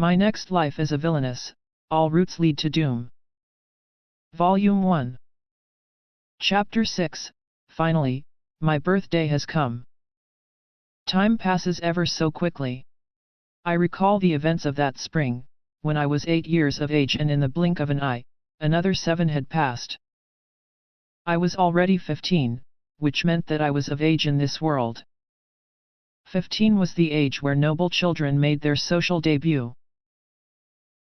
My next life as a villainess, all routes lead to doom. Volume 1. Chapter 6, Finally, my birthday has come. Time passes ever so quickly. I recall the events of that spring, when I was 8 years of age, and in the blink of an eye, another 7 had passed. I was already 15, which meant that I was of age in this world. 15 was the age where noble children made their social debut.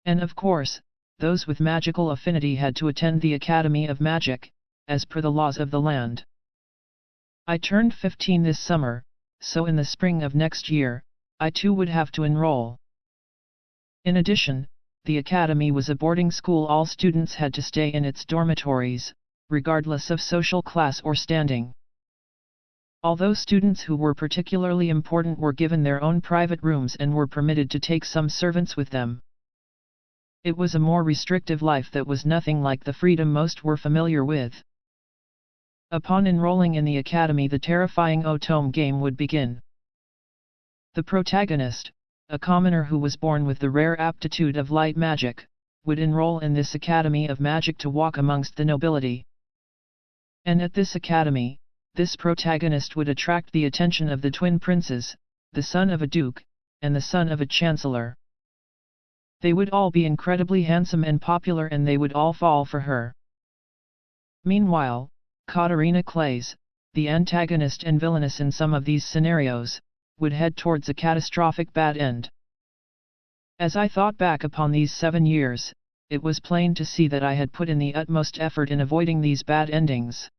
And of course, those with magical affinity had to attend the Academy of Magic, as per the laws of the land. I turned 15 this summer, so in the spring of next year, I too would have to enroll. In addition, the Academy was a boarding school. All students had to stay in its dormitories, regardless of social class or standing. Although students who were particularly important were given their own private rooms and were permitted to take some servants with them. It was a more restrictive life that was nothing like the freedom most were familiar with. Upon enrolling in the academy, the terrifying Otome game would begin. The protagonist, a commoner who was born with the rare aptitude of light magic, would enroll in this academy of magic to walk amongst the nobility. And at this academy, this protagonist would attract the attention of the twin princes, the son of a duke, and the son of a chancellor. They would all be incredibly handsome and popular, and they would all fall for her. Meanwhile, Katarina Clays, the antagonist and villainess in some of these scenarios, would head towards a catastrophic bad end. As I thought back upon these 7 years, it was plain to see that I had put in the utmost effort in avoiding these bad endings.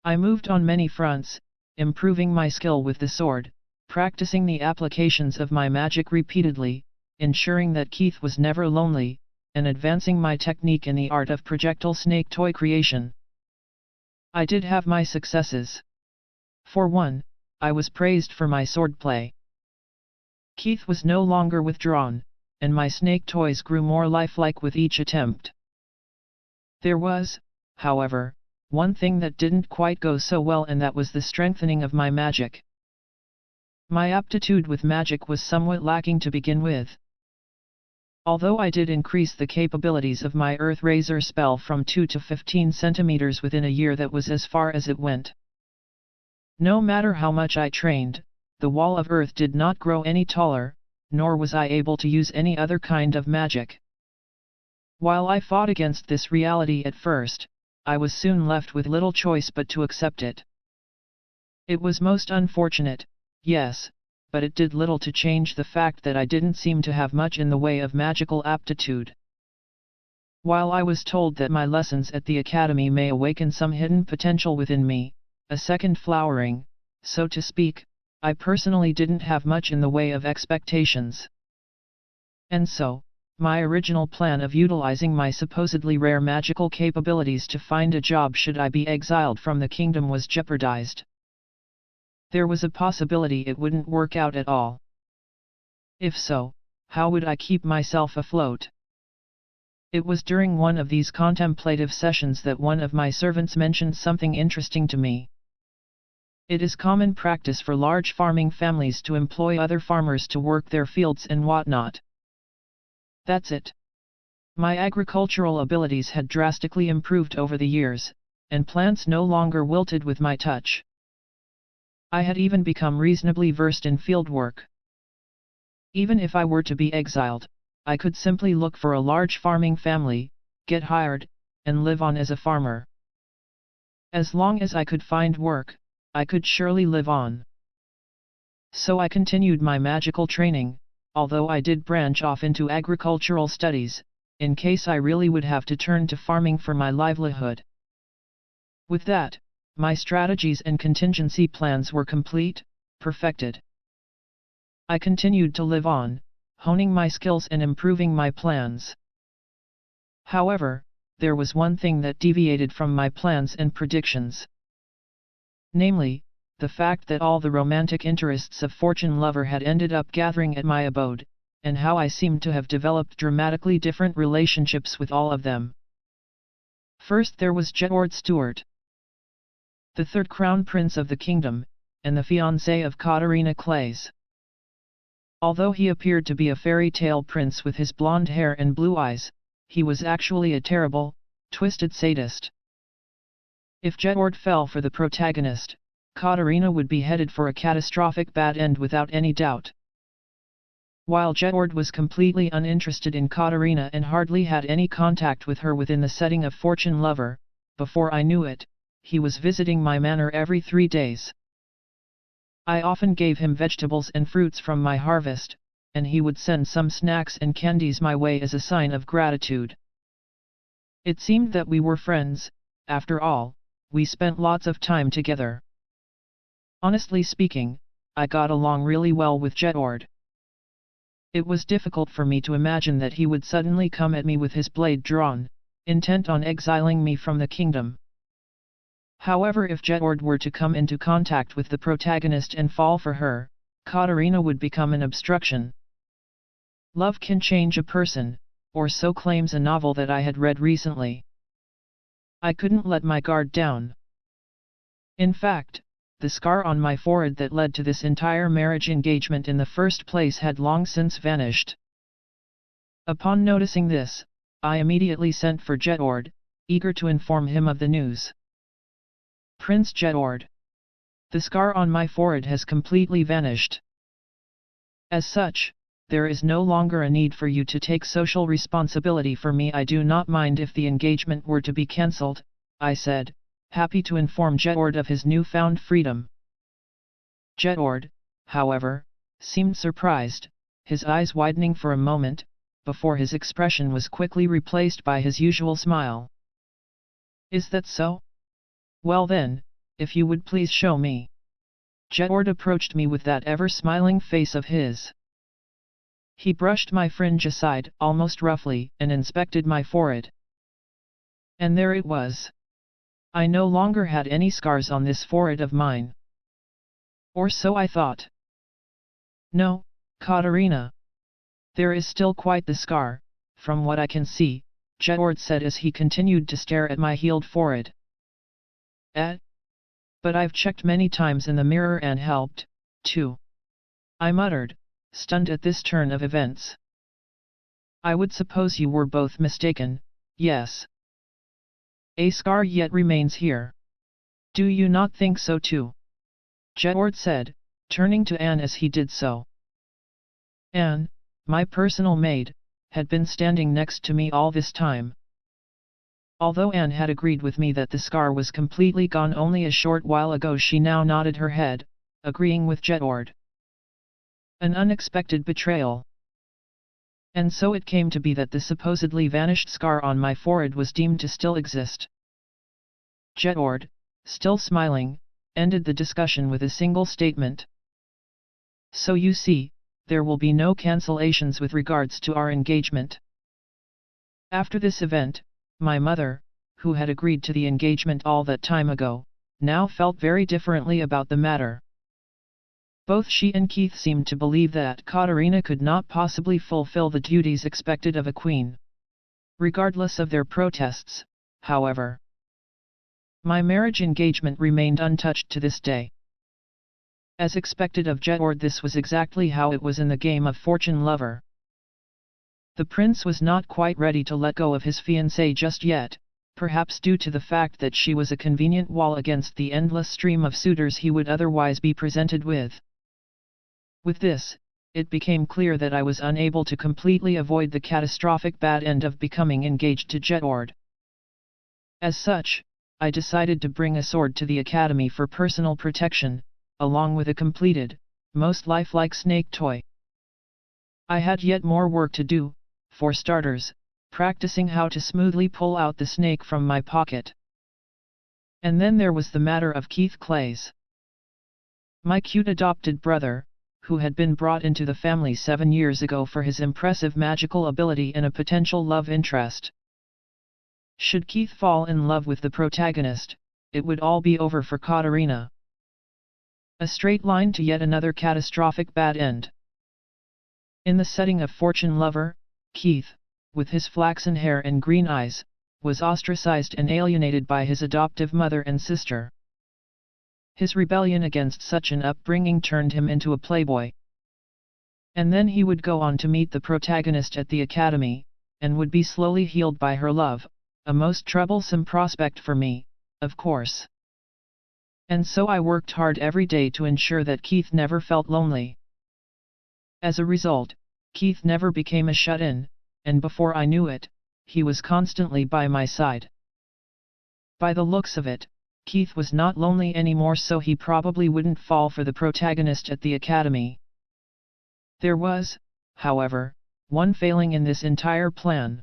I moved on many fronts, improving my skill with the sword, practicing the applications of my magic repeatedly, ensuring that Keith was never lonely, and advancing my technique in the art of projectile snake toy creation. I did have my successes. For one, I was praised for my swordplay. Keith was no longer withdrawn, and my snake toys grew more lifelike with each attempt. There was, however, one thing that didn't quite go so well, and that was the strengthening of my magic. My aptitude with magic was somewhat lacking to begin with. Although I did increase the capabilities of my Earth Razor spell from 2 to 15 centimeters within a year, that was as far as it went. No matter how much I trained, the wall of Earth did not grow any taller, nor was I able to use any other kind of magic. While I fought against this reality at first, I was soon left with little choice but to accept it. It was most unfortunate, yes, but it did little to change the fact that I didn't seem to have much in the way of magical aptitude. While I was told that my lessons at the academy may awaken some hidden potential within me, a second flowering, so to speak, I personally didn't have much in the way of expectations. And so, my original plan of utilizing my supposedly rare magical capabilities to find a job should I be exiled from the kingdom was jeopardized. There was a possibility it wouldn't work out at all. If so, how would I keep myself afloat? It was during one of these contemplative sessions that one of my servants mentioned something interesting to me. It is common practice for large farming families to employ other farmers to work their fields and whatnot. That's it. My agricultural abilities had drastically improved over the years, and plants no longer wilted with my touch. I had even become reasonably versed in field work. Even if I were to be exiled, I could simply look for a large farming family, get hired, and live on as a farmer. As long as I could find work, I could surely live on. So I continued my magical training, although I did branch off into agricultural studies, in case I really would have to turn to farming for my livelihood. With that, my strategies and contingency plans were complete, perfected. I continued to live on, honing my skills and improving my plans. However, there was one thing that deviated from my plans and predictions. Namely, the fact that all the romantic interests of Fortune Lover had ended up gathering at my abode, and how I seemed to have developed dramatically different relationships with all of them. First there was Jedward Stewart, the third crown prince of the kingdom, and the fiancé of Katarina Clays. Although he appeared to be a fairy tale prince with his blonde hair and blue eyes, he was actually a terrible, twisted sadist. If Jedward fell for the protagonist, Katarina would be headed for a catastrophic bad end without any doubt. While Jedward was completely uninterested in Katarina and hardly had any contact with her within the setting of Fortune Lover, before I knew it, he was visiting my manor every 3 days. I often gave him vegetables and fruits from my harvest, and he would send some snacks and candies my way as a sign of gratitude. It seemed that we were friends. After all, we spent lots of time together. Honestly speaking, I got along really well with Jedward. It was difficult for me to imagine that he would suddenly come at me with his blade drawn, intent on exiling me from the kingdom. However, if Jedward were to come into contact with the protagonist and fall for her, Katarina would become an obstruction. Love can change a person, or so claims a novel that I had read recently. I couldn't let my guard down. In fact, the scar on my forehead that led to this entire marriage engagement in the first place had long since vanished. Upon noticing this, I immediately sent for Jedward, eager to inform him of the news. Prince Jedward. The scar on my forehead has completely vanished. As such, there is no longer a need for you to take social responsibility for me. I do not mind if the engagement were to be cancelled, I said, happy to inform Jedward of his newfound freedom. Jedward, however, seemed surprised, his eyes widening for a moment, before his expression was quickly replaced by his usual smile. Is that so? Well then, if you would please show me. Jedward approached me with that ever-smiling face of his. He brushed my fringe aside, almost roughly, and inspected my forehead. And there it was. I no longer had any scars on this forehead of mine. Or so I thought. No, Katarina. There is still quite the scar, from what I can see, Jedward said as he continued to stare at my healed forehead. But I've checked many times in the mirror and helped, too. I muttered, stunned at this turn of events. I would suppose you were both mistaken, yes. A scar yet remains here. Do you not think so too? Jedward said, turning to Anne as he did so. Anne, my personal maid, had been standing next to me all this time. Although Anne had agreed with me that the scar was completely gone only a short while ago, she now nodded her head, agreeing with Jedward. An unexpected betrayal. And so it came to be that the supposedly vanished scar on my forehead was deemed to still exist. Jedward, still smiling, ended the discussion with a single statement. So you see, there will be no cancellations with regards to our engagement. After this event, my mother, who had agreed to the engagement all that time ago, now felt very differently about the matter. Both she and Keith seemed to believe that Katarina could not possibly fulfill the duties expected of a queen. Regardless of their protests, however, my marriage engagement remained untouched to this day. As expected of Jedward, this was exactly how it was in the game of Fortune Lover. The prince was not quite ready to let go of his fiancée just yet, perhaps due to the fact that she was a convenient wall against the endless stream of suitors he would otherwise be presented with. With this, it became clear that I was unable to completely avoid the catastrophic bad end of becoming engaged to Jedward. As such, I decided to bring a sword to the academy for personal protection, along with a completed, most lifelike snake toy. I had yet more work to do, for starters, practicing how to smoothly pull out the snake from my pocket. And then there was the matter of Keith Clays. My cute adopted brother, who had been brought into the family 7 years ago for his impressive magical ability and a potential love interest. Should Keith fall in love with the protagonist, it would all be over for Katarina. A straight line to yet another catastrophic bad end. In the setting of Fortune Lover, Keith, with his flaxen hair and green eyes, was ostracized and alienated by his adoptive mother and sister. His rebellion against such an upbringing turned him into a playboy. And then he would go on to meet the protagonist at the academy, and would be slowly healed by her love, a most troublesome prospect for me, of course. And so I worked hard every day to ensure that Keith never felt lonely. As a result, Keith never became a shut-in, and before I knew it, he was constantly by my side. By the looks of it, Keith was not lonely anymore, so he probably wouldn't fall for the protagonist at the academy. There was, however, one failing in this entire plan.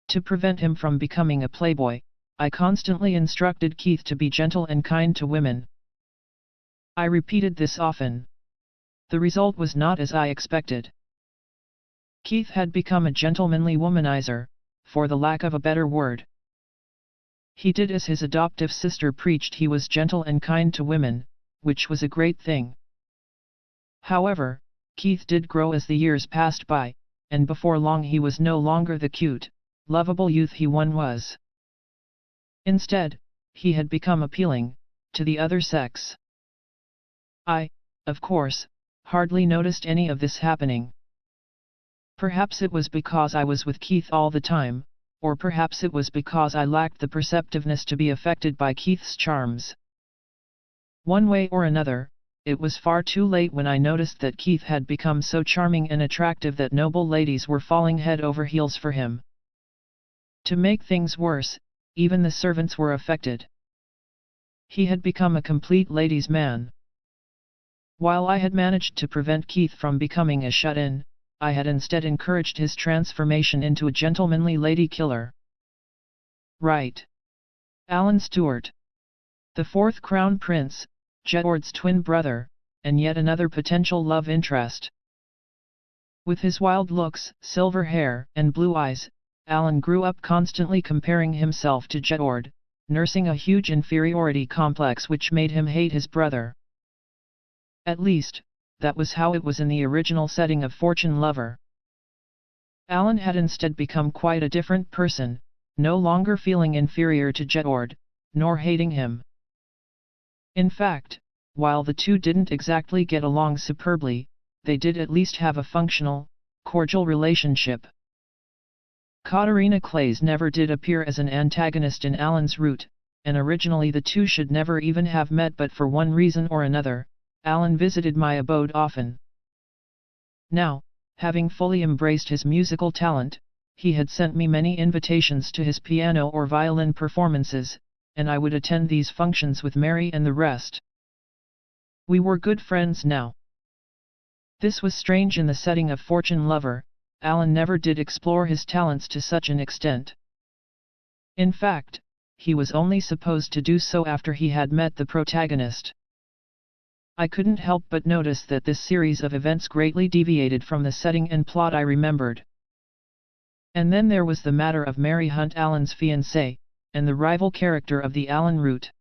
To prevent him from becoming a playboy, I constantly instructed Keith to be gentle and kind to women. I repeated this often. The result was not as I expected. Keith had become a gentlemanly womanizer, for the lack of a better word. He did as his adoptive sister preached. He was gentle and kind to women, which was a great thing. However, Keith did grow as the years passed by, and before long he was no longer the cute, lovable youth he once was. Instead, he had become appealing to the other sex. I, of course, hardly noticed any of this happening. Perhaps it was because I was with Keith all the time, or perhaps it was because I lacked the perceptiveness to be affected by Keith's charms. One way or another, it was far too late when I noticed that Keith had become so charming and attractive that noble ladies were falling head over heels for him. To make things worse, even the servants were affected. He had become a complete ladies' man. While I had managed to prevent Keith from becoming a shut-in, I had instead encouraged his transformation into a gentlemanly lady killer. Right. Alan Stewart. The fourth crown prince, Jedward's twin brother, and yet another potential love interest. With his wild looks, silver hair, and blue eyes, Alan grew up constantly comparing himself to Jedward, nursing a huge inferiority complex which made him hate his brother. At least, that was how it was in the original setting of Fortune Lover. Alan had instead become quite a different person, no longer feeling inferior to Jedward, nor hating him. In fact, while the two didn't exactly get along superbly, they did at least have a functional, cordial relationship. Katarina Claes never did appear as an antagonist in Alan's route, and originally the two should never even have met, but for one reason or another, Alan visited my abode often. Now, having fully embraced his musical talent, he had sent me many invitations to his piano or violin performances, and I would attend these functions with Mary and the rest. We were good friends now. This was strange in the setting of Fortune Lover. Alan never did explore his talents to such an extent. In fact, he was only supposed to do so after he had met the protagonist. I couldn't help but notice that this series of events greatly deviated from the setting and plot I remembered. And then there was the matter of Mary Hunt, Alan's fiancée, and the rival character of the Alan route.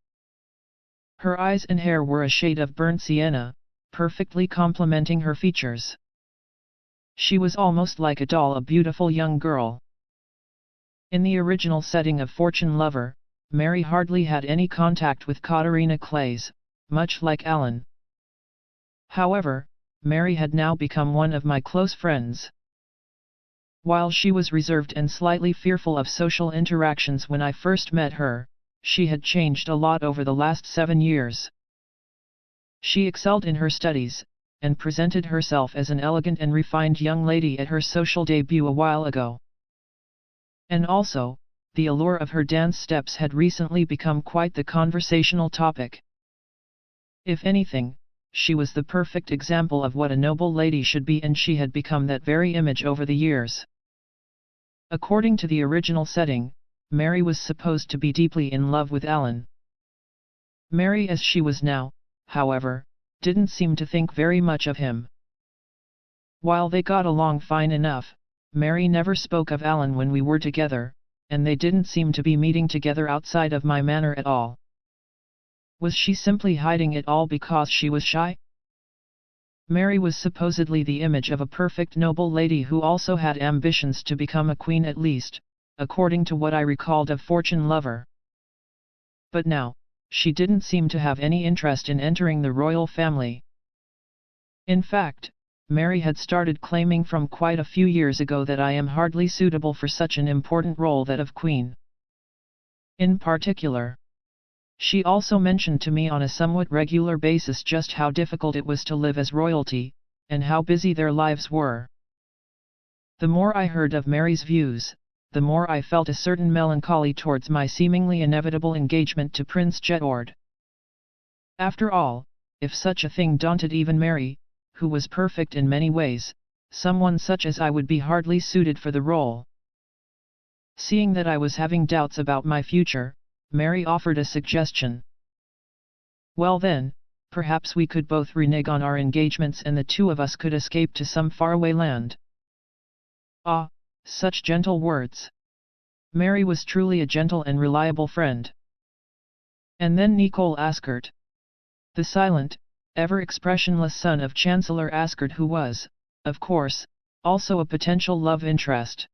Her eyes and hair were a shade of burnt sienna, perfectly complementing her features. She was almost like a doll, a beautiful young girl. In the original setting of Fortune Lover, Mary hardly had any contact with Katarina Claes, much like Alan. However, Mary had now become one of my close friends. While she was reserved and slightly fearful of social interactions when I first met her, she had changed a lot over the last 7 years. She excelled in her studies, and presented herself as an elegant and refined young lady at her social debut a while ago. And also, the allure of her dance steps had recently become quite the conversational topic. If anything, she was the perfect example of what a noble lady should be, and she had become that very image over the years. According to the original setting, Mary was supposed to be deeply in love with Alan. Mary, as she was now, however, didn't seem to think very much of him. While they got along fine enough, Mary never spoke of Alan when we were together, and they didn't seem to be meeting together outside of my manor at all. Was she simply hiding it all because she was shy? Mary was supposedly the image of a perfect noble lady who also had ambitions to become a queen, at least, according to what I recalled of Fortune Lover. But now, she didn't seem to have any interest in entering the royal family. In fact, Mary had started claiming from quite a few years ago that I am hardly suitable for such an important role, that of queen. In particular, she also mentioned to me on a somewhat regular basis just how difficult it was to live as royalty, and how busy their lives were. The more I heard of Mary's views, the more I felt a certain melancholy towards my seemingly inevitable engagement to Prince Jedward. After all, if such a thing daunted even Mary, who was perfect in many ways, someone such as I would be hardly suited for the role. Seeing that I was having doubts about my future, Mary offered a suggestion. Well then, perhaps we could both renege on our engagements and the two of us could escape to some faraway land. Ah, such gentle words. Mary was truly a gentle and reliable friend. And then Nicole Ascart, the silent, ever-expressionless son of Chancellor Ascart, who was, of course, also a potential love interest.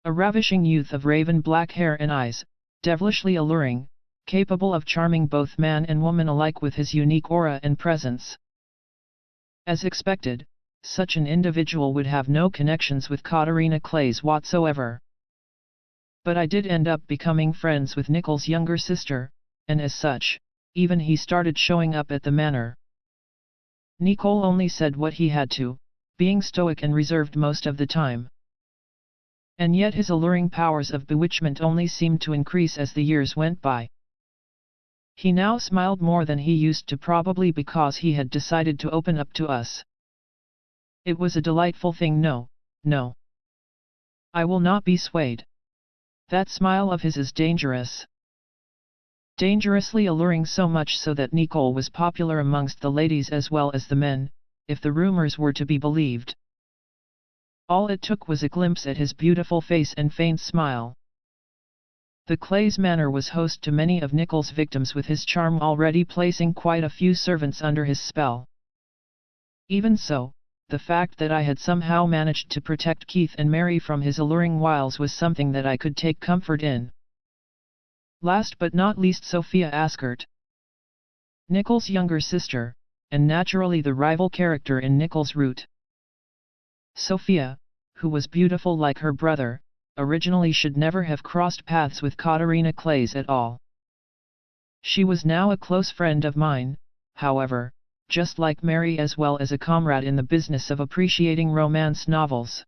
A ravishing youth of raven black hair and eyes, devilishly alluring, capable of charming both man and woman alike with his unique aura and presence. As expected, such an individual would have no connections with Katarina Claes whatsoever. But I did end up becoming friends with Nicole's younger sister, and as such, even he started showing up at the manor. Nicole only said what he had to, being stoic and reserved most of the time. And yet his alluring powers of bewitchment only seemed to increase as the years went by. He now smiled more than he used to, probably because he had decided to open up to us. It was a delightful thing. No. I will not be swayed. That smile of his is dangerous. Dangerously alluring, so much so that Nicole was popular amongst the ladies as well as the men, if the rumors were to be believed. All it took was a glimpse at his beautiful face and faint smile. The Claes manor was host to many of Nicole's victims, with his charm already placing quite a few servants under his spell. Even so, the fact that I had somehow managed to protect Keith and Mary from his alluring wiles was something that I could take comfort in. Last but not least, Sophia Ascart, Nicole's younger sister, and naturally the rival character in Nicole's route. Sophia, who was beautiful like her brother, originally should never have crossed paths with Katarina Claes at all. She was now a close friend of mine, however, just like Mary, as well as a comrade in the business of appreciating romance novels.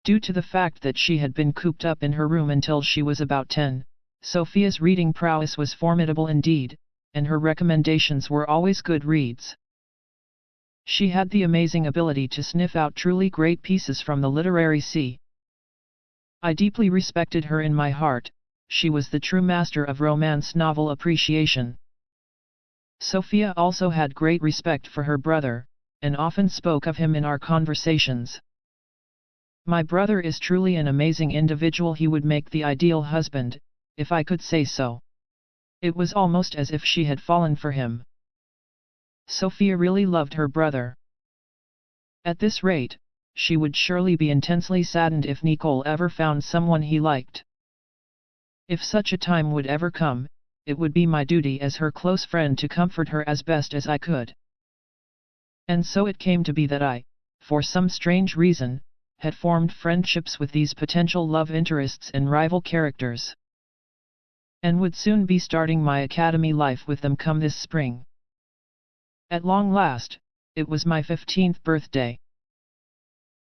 Due to the fact that she had been cooped up in her room until she was about 10, Sophia's reading prowess was formidable indeed, and her recommendations were always good reads. She had the amazing ability to sniff out truly great pieces from the literary sea. I deeply respected her in my heart. She was the true master of romance novel appreciation. Sophia also had great respect for her brother, and often spoke of him in our conversations. My brother is truly an amazing individual. He would make the ideal husband, if I could say so. It was almost as if she had fallen for him. Sophia really loved her brother. At this rate, she would surely be intensely saddened if Nicole ever found someone he liked. If such a time would ever come, it would be my duty as her close friend to comfort her as best as I could. And so it came to be that I, for some strange reason, had formed friendships with these potential love interests and rival characters, and would soon be starting my academy life with them come this spring. At long last, it was my 15th birthday.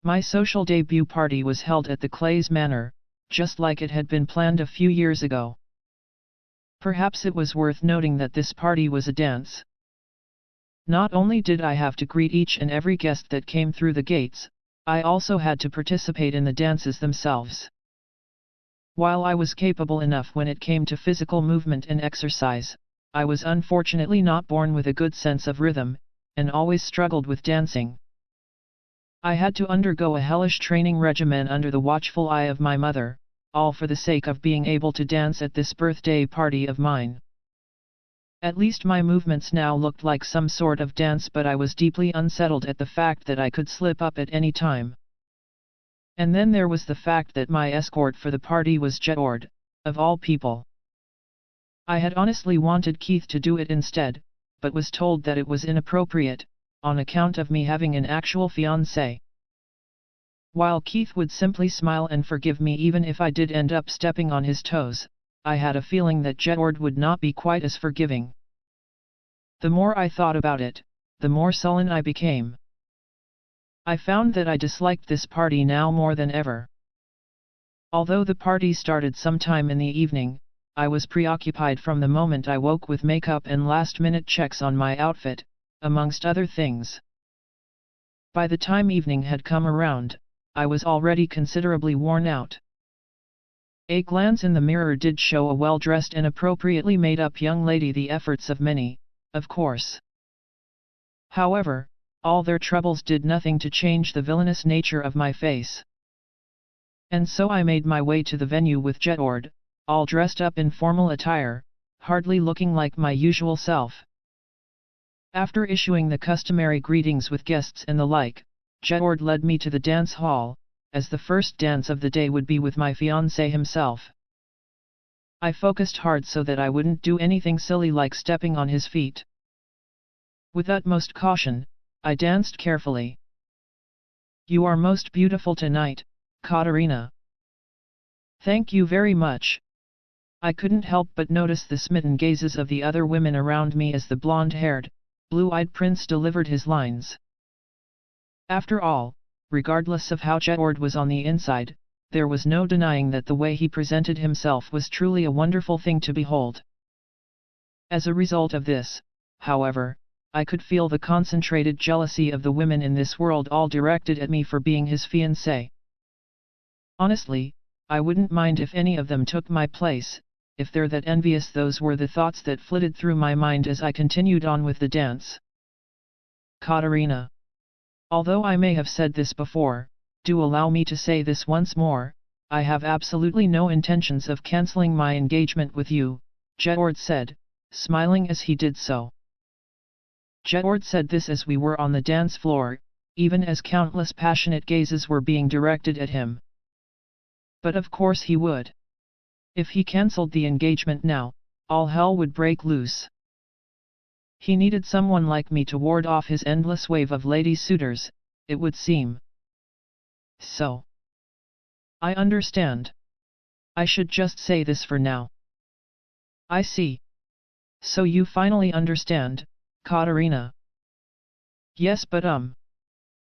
My social debut party was held at the Claes Manor, just like it had been planned a few years ago. Perhaps it was worth noting that this party was a dance. Not only did I have to greet each and every guest that came through the gates, I also had to participate in the dances themselves. While I was capable enough when it came to physical movement and exercise, I was unfortunately not born with a good sense of rhythm, and always struggled with dancing. I had to undergo a hellish training regimen under the watchful eye of my mother, all for the sake of being able to dance at this birthday party of mine. At least my movements now looked like some sort of dance, but I was deeply unsettled at the fact that I could slip up at any time. And then there was the fact that my escort for the party was Jedward, of all people. I had honestly wanted Keith to do it instead, but was told that it was inappropriate, on account of me having an actual fiancé. While Keith would simply smile and forgive me even if I did end up stepping on his toes, I had a feeling that Jedward would not be quite as forgiving. The more I thought about it, the more sullen I became. I found that I disliked this party now more than ever. Although the party started sometime in the evening, I was preoccupied from the moment I woke with makeup and last-minute checks on my outfit, amongst other things. By the time evening had come around, I was already considerably worn out. A glance in the mirror did show a well-dressed and appropriately made-up young lady, the efforts of many, of course. However, all their troubles did nothing to change the villainous nature of my face. And so I made my way to the venue with Jedward, all dressed up in formal attire, hardly looking like my usual self. After issuing the customary greetings with guests and the like, Jedward led me to the dance hall, as the first dance of the day would be with my fiancé himself. I focused hard so that I wouldn't do anything silly like stepping on his feet. With utmost caution, I danced carefully. "You are most beautiful tonight, Katarina." "Thank you very much." I couldn't help but notice the smitten gazes of the other women around me as the blonde-haired, blue-eyed prince delivered his lines. After all, regardless of how Jedward was on the inside, there was no denying that the way he presented himself was truly a wonderful thing to behold. As a result of this, however, I could feel the concentrated jealousy of the women in this world all directed at me for being his fiancé. Honestly, I wouldn't mind if any of them took my place. If they're that envious, those were the thoughts that flitted through my mind as I continued on with the dance. Katarina. Although I may have said this before, do allow me to say this once more, I have absolutely no intentions of cancelling my engagement with you, Jedward said, smiling as he did so. Jedward said this as we were on the dance floor, even as countless passionate gazes were being directed at him. But of course he would. If he cancelled the engagement now, all hell would break loose. He needed someone like me to ward off his endless wave of lady suitors, it would seem. So. I understand. I should just say this for now. I see. So you finally understand, Katarina. Yes, but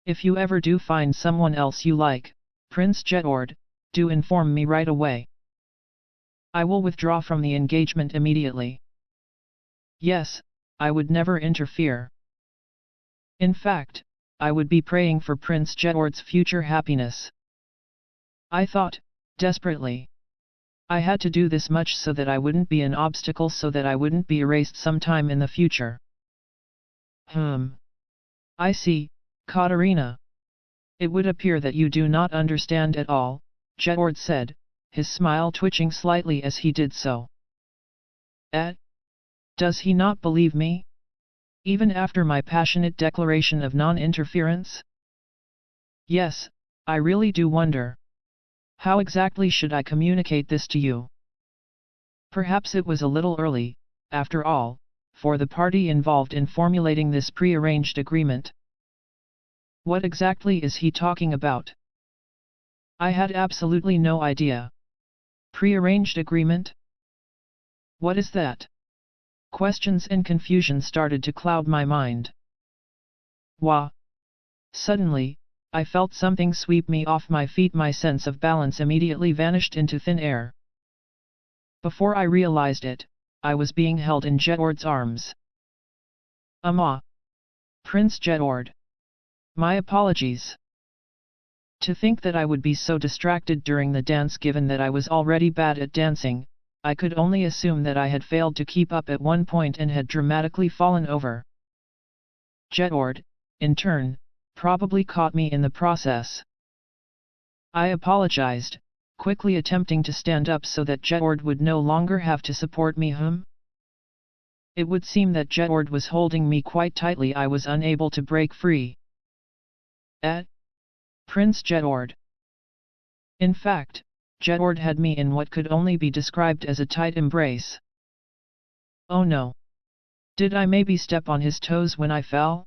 if you ever do find someone else you like, Prince Jedward, do inform me right away. I will withdraw from the engagement immediately. Yes, I would never interfere. In fact, I would be praying for Prince Jedward's future happiness. I thought, desperately. I had to do this much so that I wouldn't be an obstacle, so that I wouldn't be erased sometime in the future. I see, Katarina. It would appear that you do not understand at all, Jedward said, his smile twitching slightly as he did so. Does he not believe me? Even after my passionate declaration of non-interference? Yes, I really do wonder. How exactly should I communicate this to you? Perhaps it was a little early, after all, for the party involved in formulating this pre-arranged agreement. What exactly is he talking about? I had absolutely no idea. Pre-arranged agreement? What is that? Questions and confusion started to cloud my mind. Wah! Suddenly, I felt something sweep me off my feet. My sense of balance immediately vanished into thin air. Before I realized it, I was being held in Jedward's arms. Prince Jedward. My apologies. To think that I would be so distracted during the dance, given that I was already bad at dancing, I could only assume that I had failed to keep up at one point and had dramatically fallen over. Jedward, in turn, probably caught me in the process. I apologized, quickly attempting to stand up so that Jedward would no longer have to support me. It would seem that Jedward was holding me quite tightly. I was unable to break free. Prince Jedward. In fact, Jedward had me in what could only be described as a tight embrace. Oh no! Did I maybe step on his toes when I fell?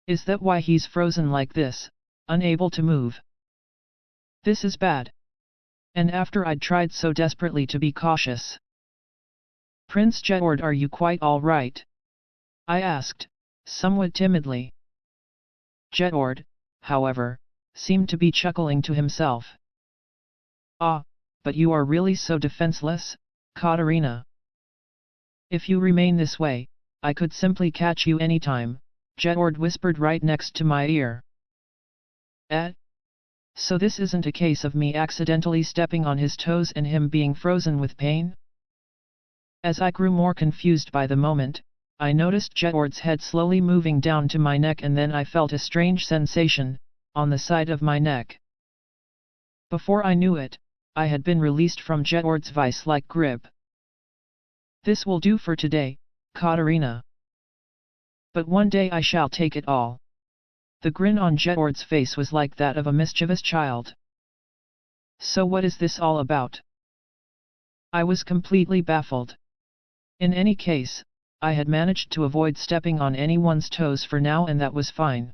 Is that why he's frozen like this, unable to move? This is bad. And after I'd tried so desperately to be cautious. Prince Jedward, are you quite all right? I asked, somewhat timidly. Jedward, however, seemed to be chuckling to himself. Ah, but you are really so defenseless, Katarina. If you remain this way, I could simply catch you anytime, Jedward whispered right next to my ear. So this isn't a case of me accidentally stepping on his toes and him being frozen with pain? As I grew more confused by the moment, I noticed Jedward's head slowly moving down to my neck, and then I felt a strange sensation on the side of my neck. Before I knew it, I had been released from Jedward's vice-like grip. This will do for today, Katarina. But one day I shall take it all. The grin on Jedward's face was like that of a mischievous child. So what is this all about? I was completely baffled. In any case, I had managed to avoid stepping on anyone's toes for now, and that was fine.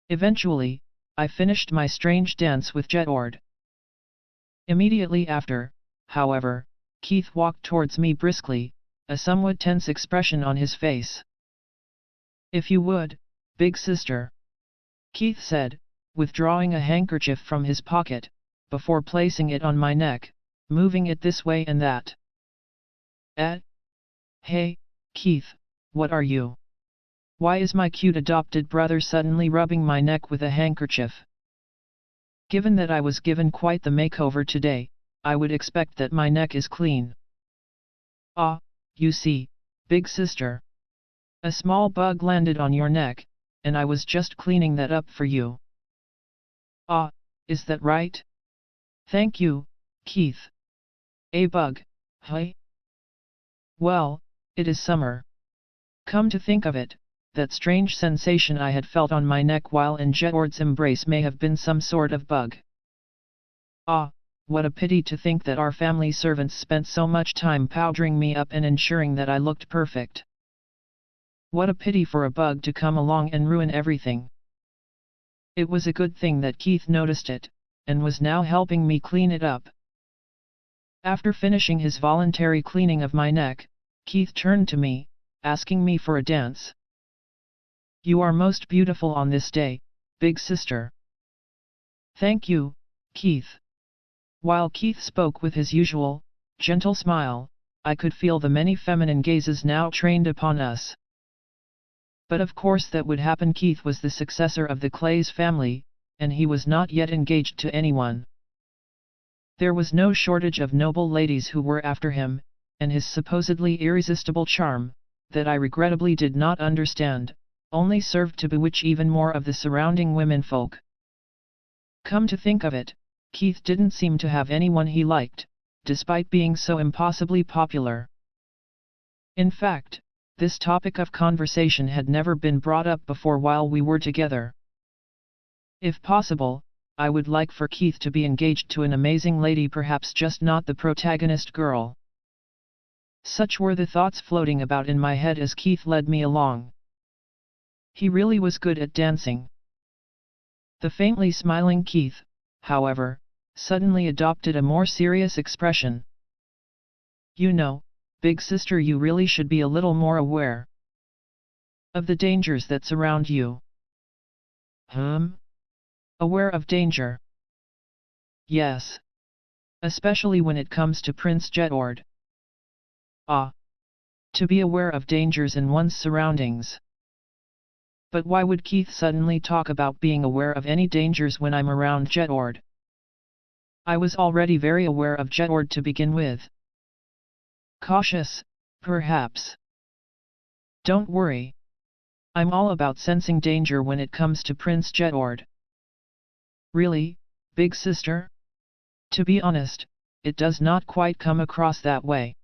Eventually, I finished my strange dance with Jedward. Immediately after, however, Keith walked towards me briskly, a somewhat tense expression on his face. If you would, big sister, Keith said, withdrawing a handkerchief from his pocket, before placing it on my neck, moving it this way and that. Hey, Keith, what are you? Why is my cute adopted brother suddenly rubbing my neck with a handkerchief? Given that I was given quite the makeover today, I would expect that my neck is clean. Ah, you see, big sister. A small bug landed on your neck, and I was just cleaning that up for you. Ah, is that right? Thank you, Keith. A bug, hey? Well, it is summer. Come to think of it, that strange sensation I had felt on my neck while in Jedward's embrace may have been some sort of bug. Ah, what a pity to think that our family servants spent so much time powdering me up and ensuring that I looked perfect. What a pity for a bug to come along and ruin everything. It was a good thing that Keith noticed it, and was now helping me clean it up. After finishing his voluntary cleaning of my neck, Keith turned to me, asking me for a dance. You are most beautiful on this day, big sister. Thank you, Keith. While Keith spoke with his usual, gentle smile, I could feel the many feminine gazes now trained upon us. But of course that would happen. Keith was the successor of the Clays family, and he was not yet engaged to anyone. There was no shortage of noble ladies who were after him, and his supposedly irresistible charm, that I regrettably did not understand, only served to bewitch even more of the surrounding womenfolk. Come to think of it, Keith didn't seem to have anyone he liked, despite being so impossibly popular. In fact, this topic of conversation had never been brought up before while we were together. If possible, I would like for Keith to be engaged to an amazing lady, perhaps just not the protagonist girl. Such were the thoughts floating about in my head as Keith led me along. He really was good at dancing. The faintly smiling Keith, however, suddenly adopted a more serious expression. You know, big sister, you really should be a little more aware of the dangers that surround you. Aware of danger? Yes. Especially when it comes to Prince Jedward. Ah. To be aware of dangers in one's surroundings. But why would Keith suddenly talk about being aware of any dangers when I'm around Jedward? I was already very aware of Jedward to begin with. Cautious, perhaps. Don't worry. I'm all about sensing danger when it comes to Prince Jedward. Really, big sister? To be honest, it does not quite come across that way.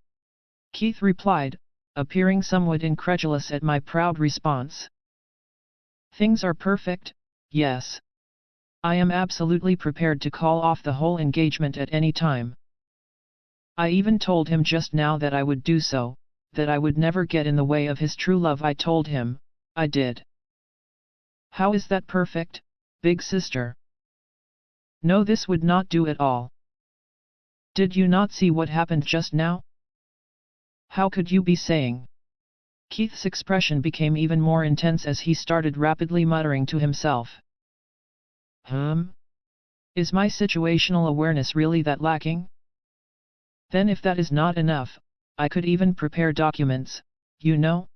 Keith replied, appearing somewhat incredulous at my proud response. Things are perfect, yes. I am absolutely prepared to call off the whole engagement at any time. I even told him just now that I would do so, that I would never get in the way of his true love. I told him, I did. How is that perfect, big sister? No, this would not do at all. Did you not see what happened just now? How could you be saying? Keith's expression became even more intense as he started rapidly muttering to himself. Is my situational awareness really that lacking? Then if that is not enough, I could even prepare documents, you know?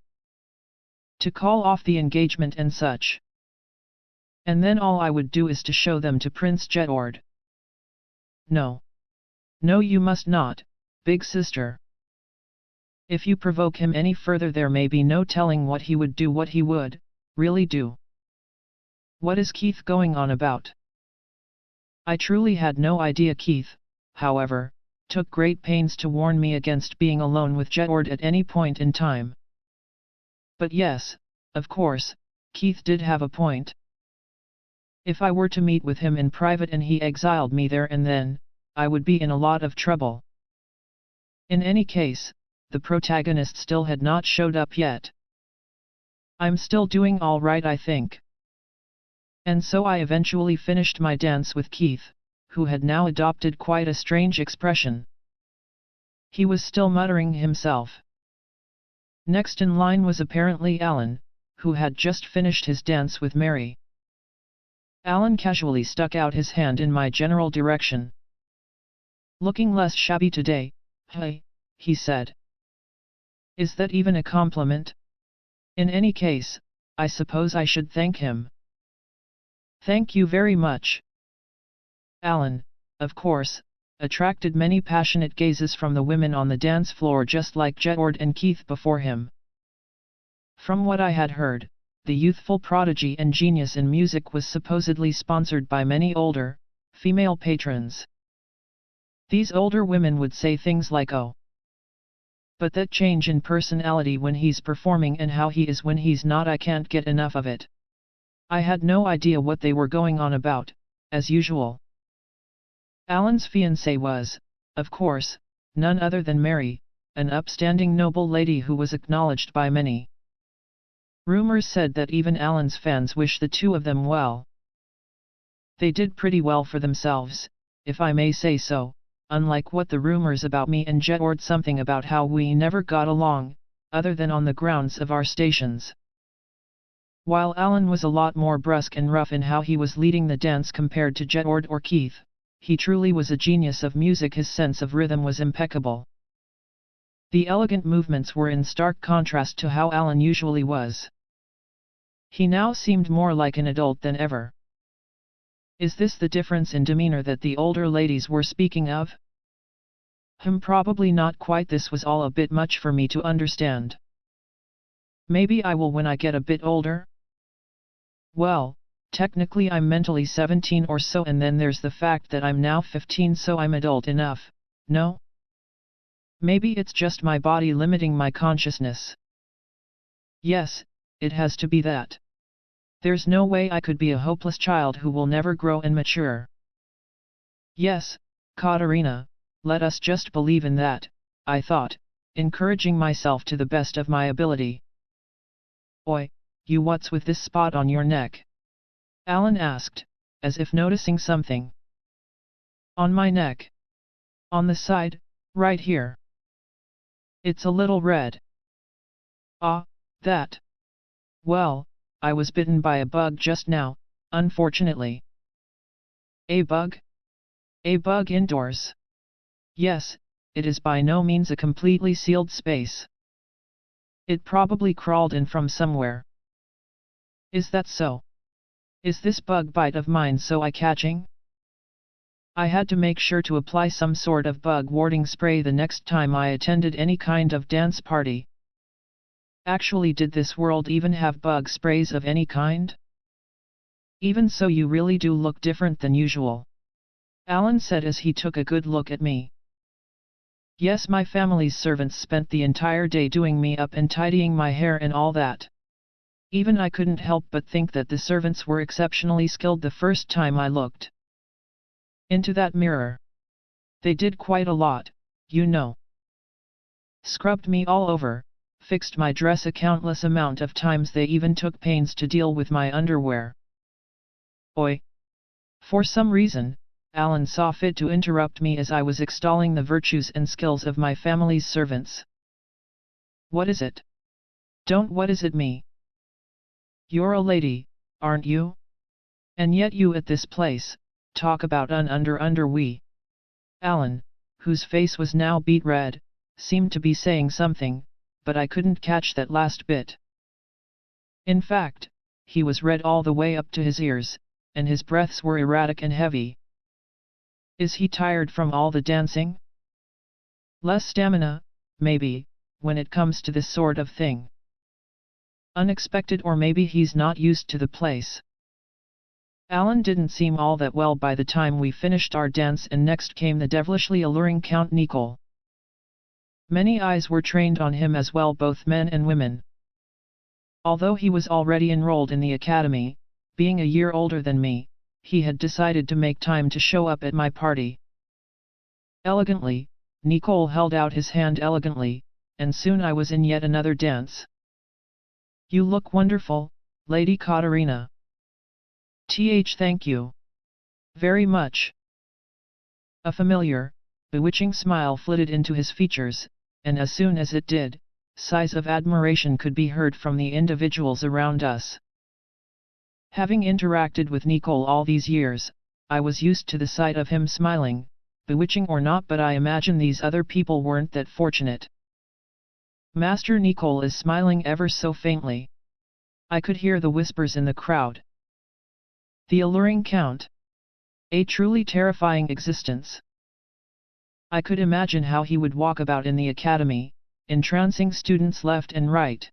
To call off the engagement and such. And then all I would do is to show them to Prince Jedward. No. No, you must not, big sister. If you provoke him any further there may be no telling what he would do, what he would, really do. What is Keith going on about? I truly had no idea. Keith, however, took great pains to warn me against being alone with Jedward at any point in time. But yes, of course, Keith did have a point. If I were to meet with him in private and he exiled me there and then, I would be in a lot of trouble. In any case, the protagonist still had not showed up yet. I'm still doing all right, I think. And so I eventually finished my dance with Keith, who had now adopted quite a strange expression. He was still muttering himself. Next in line was apparently Alan, who had just finished his dance with Mary. Alan casually stuck out his hand in my general direction. Looking less shabby today, hey, he said. Is that even a compliment? In any case, I suppose I should thank him. Thank you very much. Alan, of course, attracted many passionate gazes from the women on the dance floor just like Jedward and Keith before him. From what I had heard, the youthful prodigy and genius in music was supposedly sponsored by many older, female patrons. These older women would say things like, oh, but that change in personality when he's performing and how he is when he's not, I can't get enough of it. I had no idea what they were going on about, as usual. Alan's fiancée was, of course, none other than Mary, an upstanding noble lady who was acknowledged by many. Rumors said that even Alan's fans wish the two of them well. They did pretty well for themselves, if I may say so, unlike what the rumors about me and Jedward, something about how we never got along, other than on the grounds of our stations. While Alan was a lot more brusque and rough in how he was leading the dance compared to Jedward or Keith, he truly was a genius of music. His sense of rhythm was impeccable. The elegant movements were in stark contrast to how Alan usually was. He now seemed more like an adult than ever. Is this the difference in demeanor that the older ladies were speaking of? Probably not quite. This was all a bit much for me to understand. Maybe I will when I get a bit older? Well, technically I'm mentally 17 or so, and then there's the fact that I'm now 15, so I'm adult enough, no? Maybe it's just my body limiting my consciousness. Yes, it has to be that. There's no way I could be a hopeless child who will never grow and mature. Yes, Katarina, let us just believe in that, I thought, encouraging myself to the best of my ability. Oi, you, what's with this spot on your neck? Alan asked, as if noticing something. On my neck. On the side, right here. It's a little red. Ah, that. Well, I was bitten by a bug just now, unfortunately. A bug? A bug indoors? Yes, it is by no means a completely sealed space. It probably crawled in from somewhere. Is that so? Is this bug bite of mine so eye-catching? I had to make sure to apply some sort of bug-warding spray the next time I attended any kind of dance party. Actually, did this world even have bug sprays of any kind? Even so, you really do look different than usual. Alan said as he took a good look at me. Yes, my family's servants spent the entire day doing me up and tidying my hair and all that. Even I couldn't help but think that the servants were exceptionally skilled the first time I looked into that mirror. They did quite a lot, you know. Scrubbed me all over, fixed my dress a countless amount of times. They even took pains to deal with my underwear. Oi! For some reason, Alan saw fit to interrupt me as I was extolling the virtues and skills of my family's servants. What is it? Don't what is it me? You're a lady, aren't you? And yet you at this place, talk about under we. Alan, whose face was now beet red, seemed to be saying something, but I couldn't catch that last bit. In fact, he was red all the way up to his ears, and his breaths were erratic and heavy. Is he tired from all the dancing? Less stamina, maybe, when it comes to this sort of thing. Unexpected, or maybe he's not used to the place. Alan didn't seem all that well by the time we finished our dance, and next came the devilishly alluring Count Nicole. Many eyes were trained on him as well, both men and women. Although he was already enrolled in the academy, being a year older than me, he had decided to make time to show up at my party. Elegantly, Nicole held out his hand elegantly, and soon I was in yet another dance. You look wonderful, Lady Katarina. Thank you. Very much. A familiar, bewitching smile flitted into his features, and as soon as it did, sighs of admiration could be heard from the individuals around us. Having interacted with Nicole all these years, I was used to the sight of him smiling, bewitching or not, but I imagine these other people weren't that fortunate. Master Nicole is smiling ever so faintly. I could hear the whispers in the crowd. The alluring Count. A truly terrifying existence. I could imagine how he would walk about in the academy, entrancing students left and right.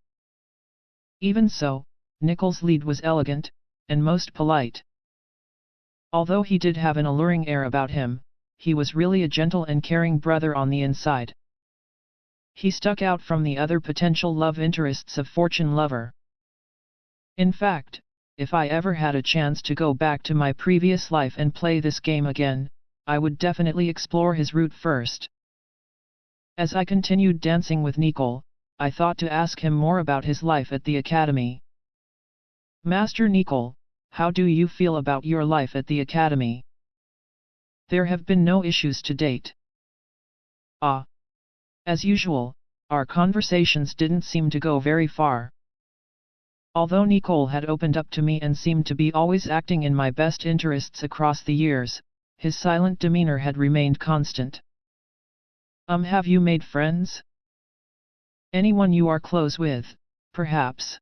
Even so, Nicole's lead was elegant, and most polite. Although he did have an alluring air about him, he was really a gentle and caring brother on the inside. He stuck out from the other potential love interests of Fortune Lover. In fact, if I ever had a chance to go back to my previous life and play this game again, I would definitely explore his route first. As I continued dancing with Nicole, I thought to ask him more about his life at the academy. Master Nicole, how do you feel about your life at the academy? There have been no issues to date. As usual, our conversations didn't seem to go very far. Although Nicole had opened up to me and seemed to be always acting in my best interests across the years, his silent demeanor had remained constant. Have you made friends? Anyone you are close with, perhaps?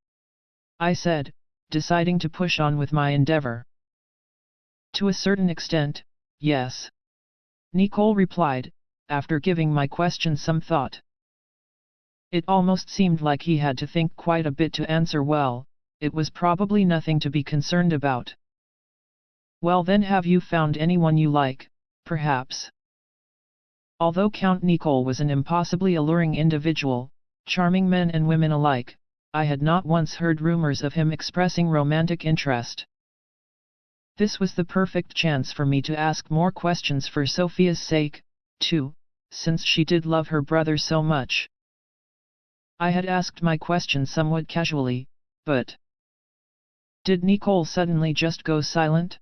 I said, deciding to push on with my endeavor. To a certain extent, yes. Nicole replied, after giving my question some thought. It almost seemed like he had to think quite a bit to answer well. It was probably nothing to be concerned about. Well then, have you found anyone you like, perhaps? Although Count Nicole was an impossibly alluring individual, charming men and women alike, I had not once heard rumors of him expressing romantic interest. This was the perfect chance for me to ask more questions for Sophia's sake, too, since she did love her brother so much. I had asked my question somewhat casually, but... Did Nicole suddenly just go silent?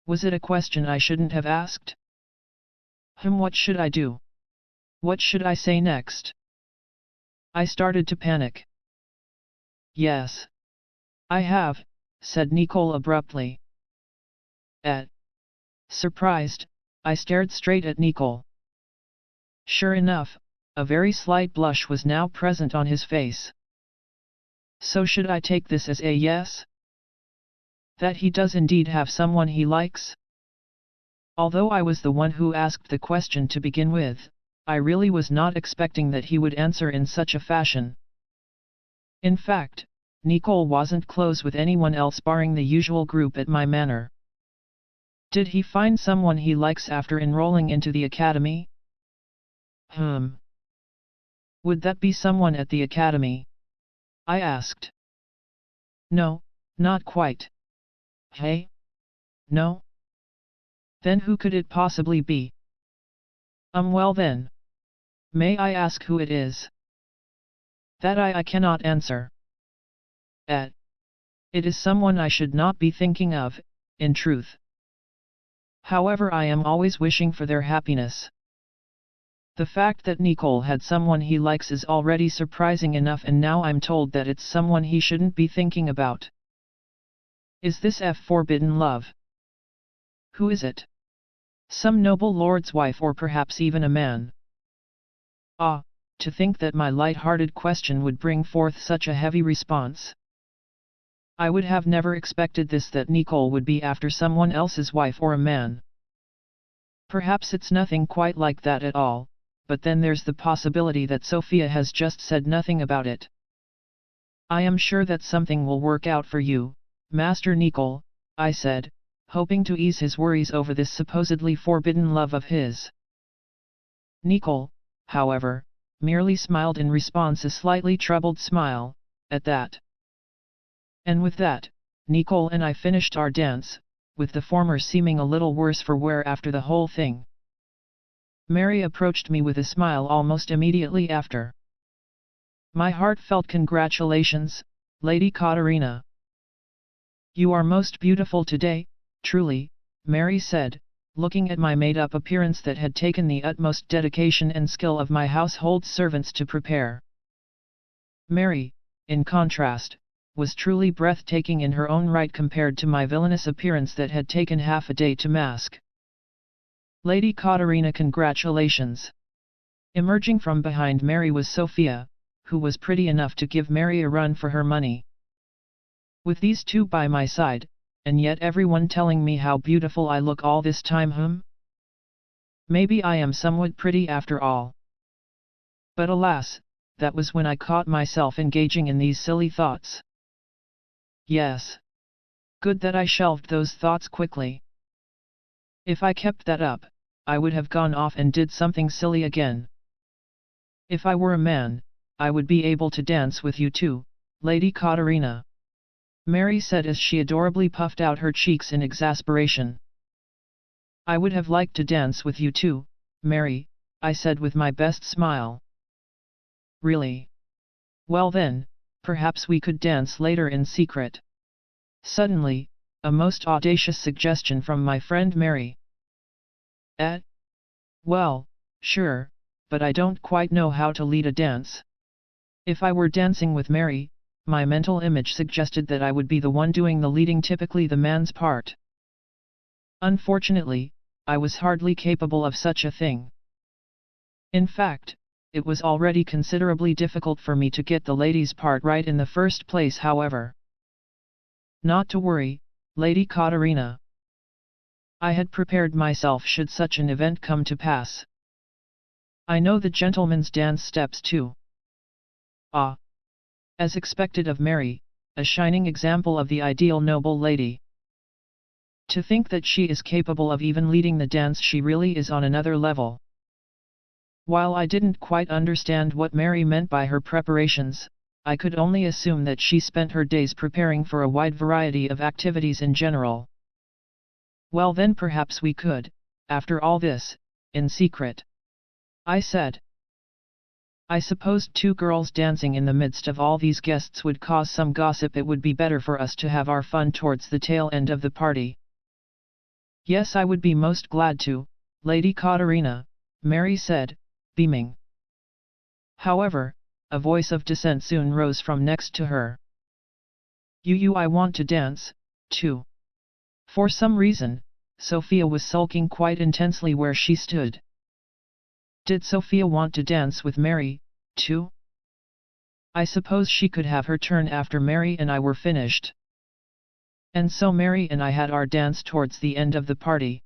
Was it a question I shouldn't have asked? What should I do? What should I say next? I started to panic. Yes. I have, said Nicole abruptly. Surprised, I stared straight at Nicole. Sure enough, a very slight blush was now present on his face. So should I take this as a yes? That he does indeed have someone he likes? Although I was the one who asked the question to begin with, I really was not expecting that he would answer in such a fashion. In fact, Nicole wasn't close with anyone else barring the usual group at my manor. Did he find someone he likes after enrolling into the academy? Would that be someone at the academy? I asked. No, not quite. Hey? No? Then who could it possibly be? Well then. May I ask who it is? That I cannot answer. It is someone I should not be thinking of, in truth. However, I am always wishing for their happiness. The fact that Nicole had someone he likes is already surprising enough, and now I'm told that it's someone he shouldn't be thinking about. Is this forbidden love? Who is it? Some noble lord's wife, or perhaps even a man? Ah, to think that my light-hearted question would bring forth such a heavy response. I would have never expected this, that Nicole would be after someone else's wife or a man. Perhaps it's nothing quite like that at all, but then there's the possibility that Sophia has just said nothing about it. I am sure that something will work out for you, Master Nicole, I said, hoping to ease his worries over this supposedly forbidden love of his. Nicole, however, merely smiled in response, a slightly troubled smile, at that. And with that, Nicole and I finished our dance, with the former seeming a little worse for wear after the whole thing. Mary approached me with a smile almost immediately after. My heartfelt congratulations, Lady Katarina. You are most beautiful today, truly, Mary said, looking at my made-up appearance that had taken the utmost dedication and skill of my household servants to prepare. Mary, in contrast, was truly breathtaking in her own right compared to my villainous appearance that had taken half a day to mask. Lady Katarina, congratulations. Emerging from behind Mary was Sophia, who was pretty enough to give Mary a run for her money. With these two by my side, and yet everyone telling me how beautiful I look all this time, maybe I am somewhat pretty after all. But alas, that was when I caught myself engaging in these silly thoughts. Yes. Good that I shelved those thoughts quickly. If I kept that up, I would have gone off and did something silly again. If I were a man, I would be able to dance with you too, Lady Katarina. Mary said as she adorably puffed out her cheeks in exasperation. I would have liked to dance with you too, Mary, I said with my best smile. Really? Well then, perhaps we could dance later in secret. Suddenly, a most audacious suggestion from my friend Mary. Well, sure, but I don't quite know how to lead a dance. If I were dancing with Mary, my mental image suggested that I would be the one doing the leading, typically the man's part. Unfortunately, I was hardly capable of such a thing. In fact, it was already considerably difficult for me to get the lady's part right in the first place, however. Not to worry, Lady Katarina. I had prepared myself should such an event come to pass. I know the gentleman's dance steps too. Ah! As expected of Mary, a shining example of the ideal noble lady. To think that she is capable of even leading the dance, she really is on another level. While I didn't quite understand what Mary meant by her preparations, I could only assume that she spent her days preparing for a wide variety of activities in general. Well then, perhaps we could, after all this, in secret. I said. I supposed two girls dancing in the midst of all these guests would cause some gossip. It would be better for us to have our fun towards the tail end of the party. Yes, I would be most glad to, Lady Katarina, Mary said, beaming. However, a voice of dissent soon rose from next to her. I want to dance, too. For some reason, Sophia was sulking quite intensely where she stood. Did Sophia want to dance with Mary, too? I suppose she could have her turn after Mary and I were finished. And so Mary and I had our dance towards the end of the party.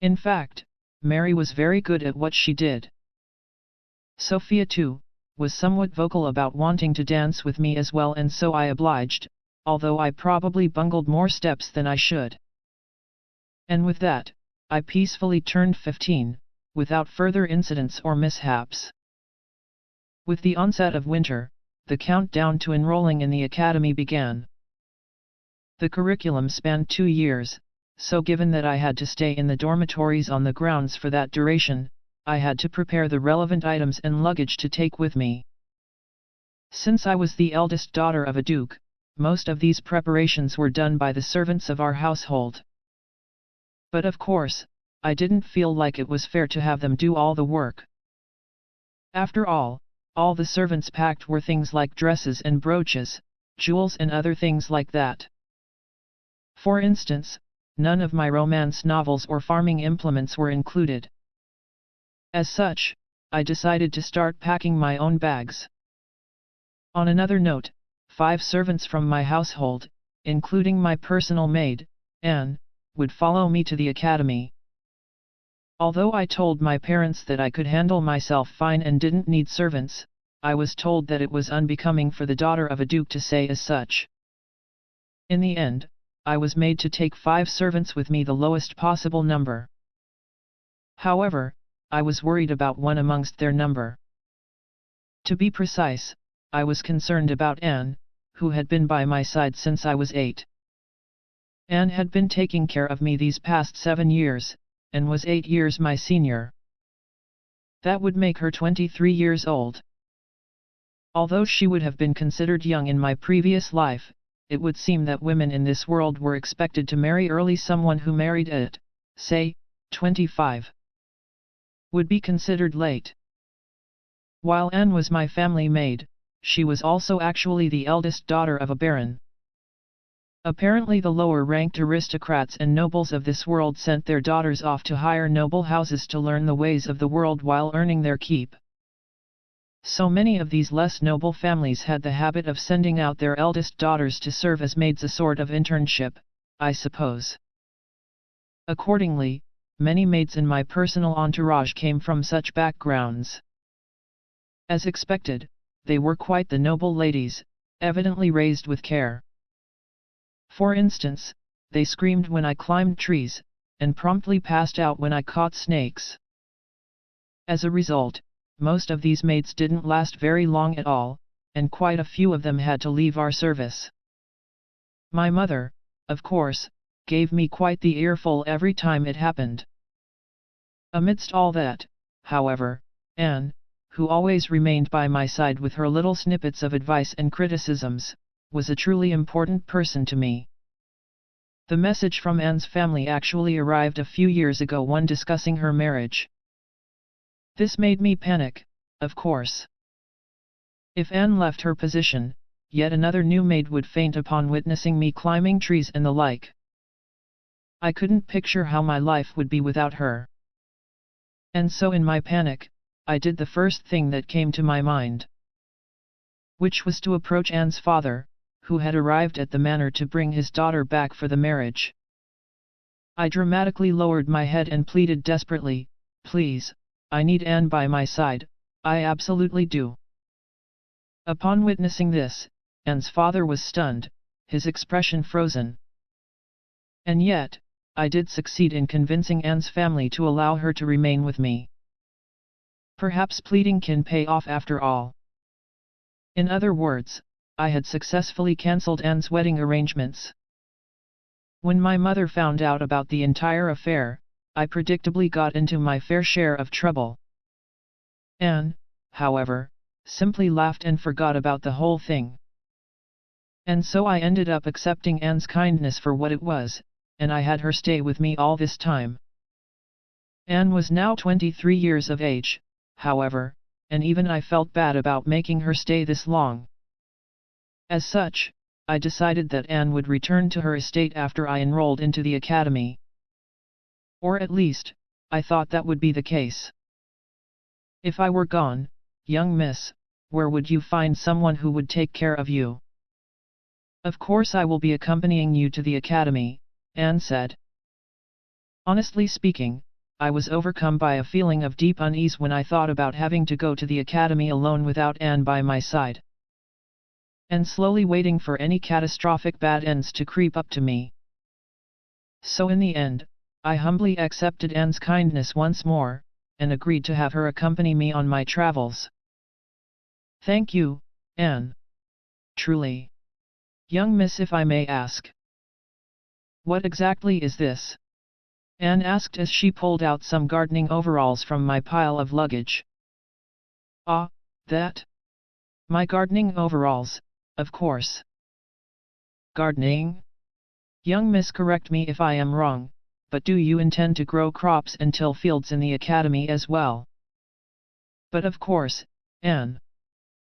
In fact, Mary was very good at what she did. Sophia too, was somewhat vocal about wanting to dance with me as well, and so I obliged, although I probably bungled more steps than I should. And with that, I peacefully turned 15, without further incidents or mishaps. With the onset of winter, the countdown to enrolling in the academy began. The curriculum spanned 2 years, so given that I had to stay in the dormitories on the grounds for that duration, I had to prepare the relevant items and luggage to take with me. Since I was the eldest daughter of a duke, most of these preparations were done by the servants of our household. But of course, I didn't feel like it was fair to have them do all the work. After all the servants packed were things like dresses and brooches, jewels and other things like that. For instance, none of my romance novels or farming implements were included. As such, I decided to start packing my own bags. On another note, 5 servants from my household, including my personal maid, Anne, would follow me to the academy. Although I told my parents that I could handle myself fine and didn't need servants, I was told that it was unbecoming for the daughter of a duke to say as such. In the end, I was made to take 5 servants with me, the lowest possible number. However, I was worried about one amongst their number. To be precise, I was concerned about Anne, who had been by my side since I was 8. Anne had been taking care of me these past 7 years, and was 8 years my senior. That would make her 23 years old. Although she would have been considered young in my previous life, it would seem that women in this world were expected to marry early. Someone who married at, say, 25, would be considered late. While Anne was my family maid, she was also actually the eldest daughter of a baron. Apparently the lower-ranked aristocrats and nobles of this world sent their daughters off to higher noble houses to learn the ways of the world while earning their keep. So many of these less noble families had the habit of sending out their eldest daughters to serve as maids, a sort of internship, I suppose. Accordingly, many maids in my personal entourage came from such backgrounds. As expected, they were quite the noble ladies, evidently raised with care. For instance, they screamed when I climbed trees, and promptly passed out when I caught snakes. As a result, most of these maids didn't last very long at all, and quite a few of them had to leave our service. My mother, of course, gave me quite the earful every time it happened. Amidst all that, however, Anne, who always remained by my side with her little snippets of advice and criticisms, was a truly important person to me. The message from Anne's family actually arrived a few years ago, one discussing her marriage. This made me panic, of course. If Anne left her position, yet another new maid would faint upon witnessing me climbing trees and the like. I couldn't picture how my life would be without her. And so in my panic, I did the first thing that came to my mind, which was to approach Anne's father, who had arrived at the manor to bring his daughter back for the marriage. I dramatically lowered my head and pleaded desperately, "Please, I need Anne by my side, I absolutely do." Upon witnessing this, Anne's father was stunned, his expression frozen. And yet, I did succeed in convincing Anne's family to allow her to remain with me. Perhaps pleading can pay off after all. In other words, I had successfully cancelled Anne's wedding arrangements. When my mother found out about the entire affair, I predictably got into my fair share of trouble. Anne, however, simply laughed and forgot about the whole thing. And so I ended up accepting Anne's kindness for what it was, and I had her stay with me all this time. Anne was now 23 years of age, however, and even I felt bad about making her stay this long. As such, I decided that Anne would return to her estate after I enrolled into the academy. Or at least, I thought that would be the case. If I were gone, young miss, where would you find someone who would take care of you? Of course I will be accompanying you to the academy, Anne said. Honestly speaking, I was overcome by a feeling of deep unease when I thought about having to go to the academy alone without Anne by my side, and slowly waiting for any catastrophic bad ends to creep up to me. So in the end, I humbly accepted Anne's kindness once more, and agreed to have her accompany me on my travels. Thank you, Anne. Truly. Young miss, if I may ask, what exactly is this? Anne asked as she pulled out some gardening overalls from my pile of luggage. Ah, that? My gardening overalls, of course. Gardening? Young miss, correct me if I am wrong, but do you intend to grow crops and till fields in the academy as well? But of course, Anne.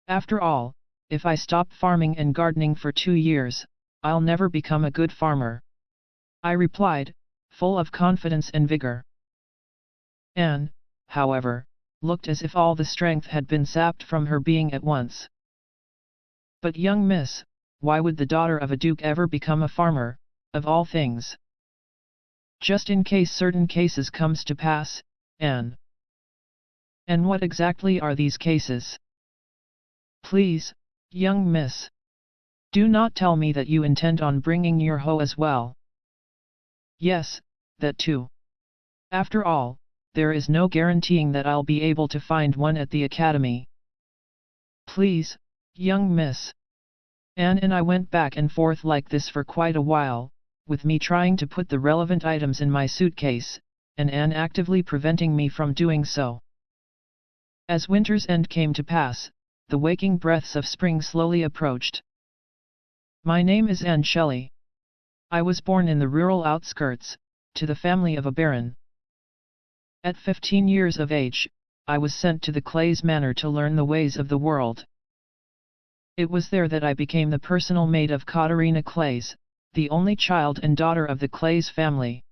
After all, if I stop farming and gardening for 2 years, I'll never become a good farmer, I replied, full of confidence and vigor. Anne, however, looked as if all the strength had been sapped from her being at once. But young miss, why would the daughter of a duke ever become a farmer, of all things? Just in case certain cases comes to pass, Anne. And what exactly are these cases? Please, young miss. Do not tell me that you intend on bringing your hoe as well. Yes, that too. After all, there is no guaranteeing that I'll be able to find one at the academy. Please, young miss. Anne and I went back and forth like this for quite a while, with me trying to put the relevant items in my suitcase, and Anne actively preventing me from doing so. As winter's end came to pass, the waking breaths of spring slowly approached. My name is Anne Shelley. I was born in the rural outskirts, to the family of a baron. At 15 years of age, I was sent to the Clays Manor to learn the ways of the world. It was there that I became the personal maid of Katerina Clays, the only child and daughter of the Clays family.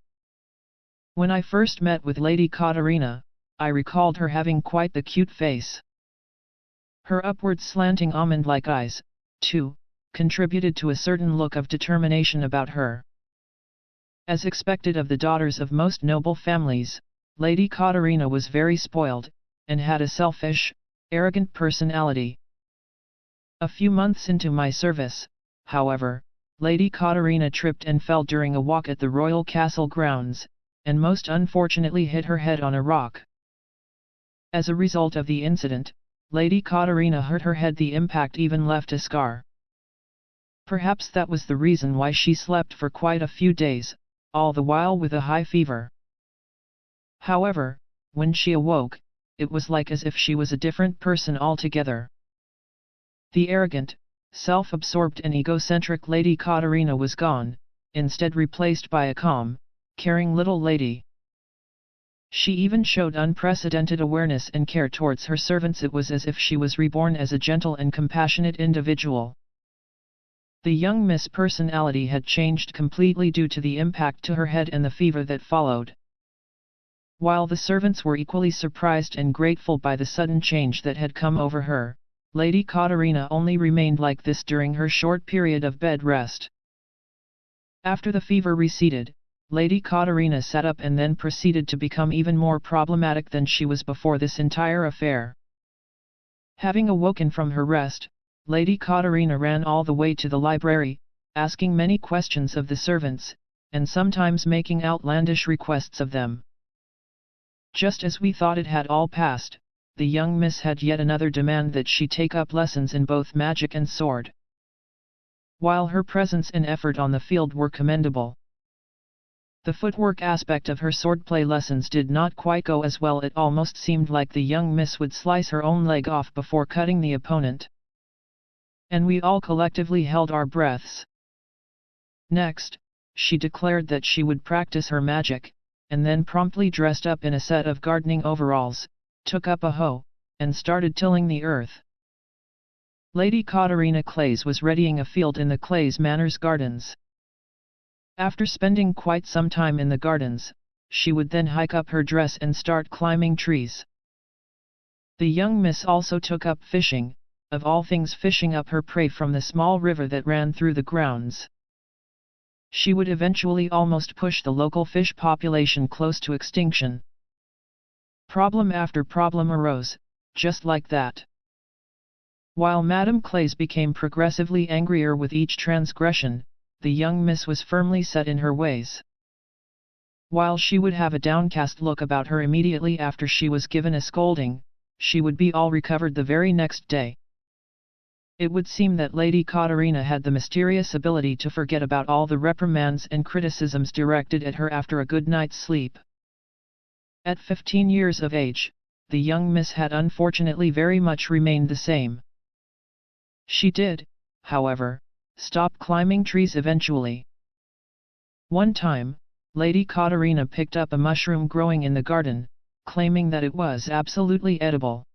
When I first met with Lady Katerina, I recalled her having quite the cute face. Her upward slanting almond-like eyes, too, contributed to a certain look of determination about her. As expected of the daughters of most noble families, Lady Katerina was very spoiled, and had a selfish, arrogant personality. A few months into my service, however, Lady Katerina tripped and fell during a walk at the royal castle grounds, and most unfortunately hit her head on a rock. As a result of the incident, Lady Katerina hurt her head. The impact even left a scar. Perhaps that was the reason why she slept for quite a few days, all the while with a high fever. However, when she awoke, it was like as if she was a different person altogether. The arrogant, self-absorbed and egocentric Lady Katerina was gone, instead replaced by a calm, caring little lady. She even showed unprecedented awareness and care towards her servants. It was as if she was reborn as a gentle and compassionate individual. The young miss personality had changed completely due to the impact to her head and the fever that followed. While the servants were equally surprised and grateful by the sudden change that had come over her, Lady Katerina only remained like this during her short period of bed rest. After the fever receded, Lady Katerina sat up and then proceeded to become even more problematic than she was before this entire affair. Having awoken from her rest, Lady Katerina ran all the way to the library, asking many questions of the servants, and sometimes making outlandish requests of them. Just as we thought it had all passed, the young miss had yet another demand that she take up lessons in both magic and sword. While her presence and effort on the field were commendable, the footwork aspect of her swordplay lessons did not quite go as well. It almost seemed like the young miss would slice her own leg off before cutting the opponent. And we all collectively held our breaths. Next, she declared that she would practice her magic, and then promptly dressed up in a set of gardening overalls, took up a hoe, and started tilling the earth. Lady Katerina Clays was readying a field in the Clays Manor's gardens. After spending quite some time in the gardens, she would then hike up her dress and start climbing trees. The young miss also took up fishing, of all things fishing up her prey from the small river that ran through the grounds. She would eventually almost push the local fish population close to extinction. Problem after problem arose, just like that. While Madame Clays became progressively angrier with each transgression, the young miss was firmly set in her ways. While she would have a downcast look about her immediately after she was given a scolding, she would be all recovered the very next day. It would seem that Lady Katerina had the mysterious ability to forget about all the reprimands and criticisms directed at her after a good night's sleep. At 15 years of age, the young miss had unfortunately very much remained the same. She did, however, stop climbing trees eventually. One time, Lady Katarina picked up a mushroom growing in the garden, claiming that it was absolutely edible.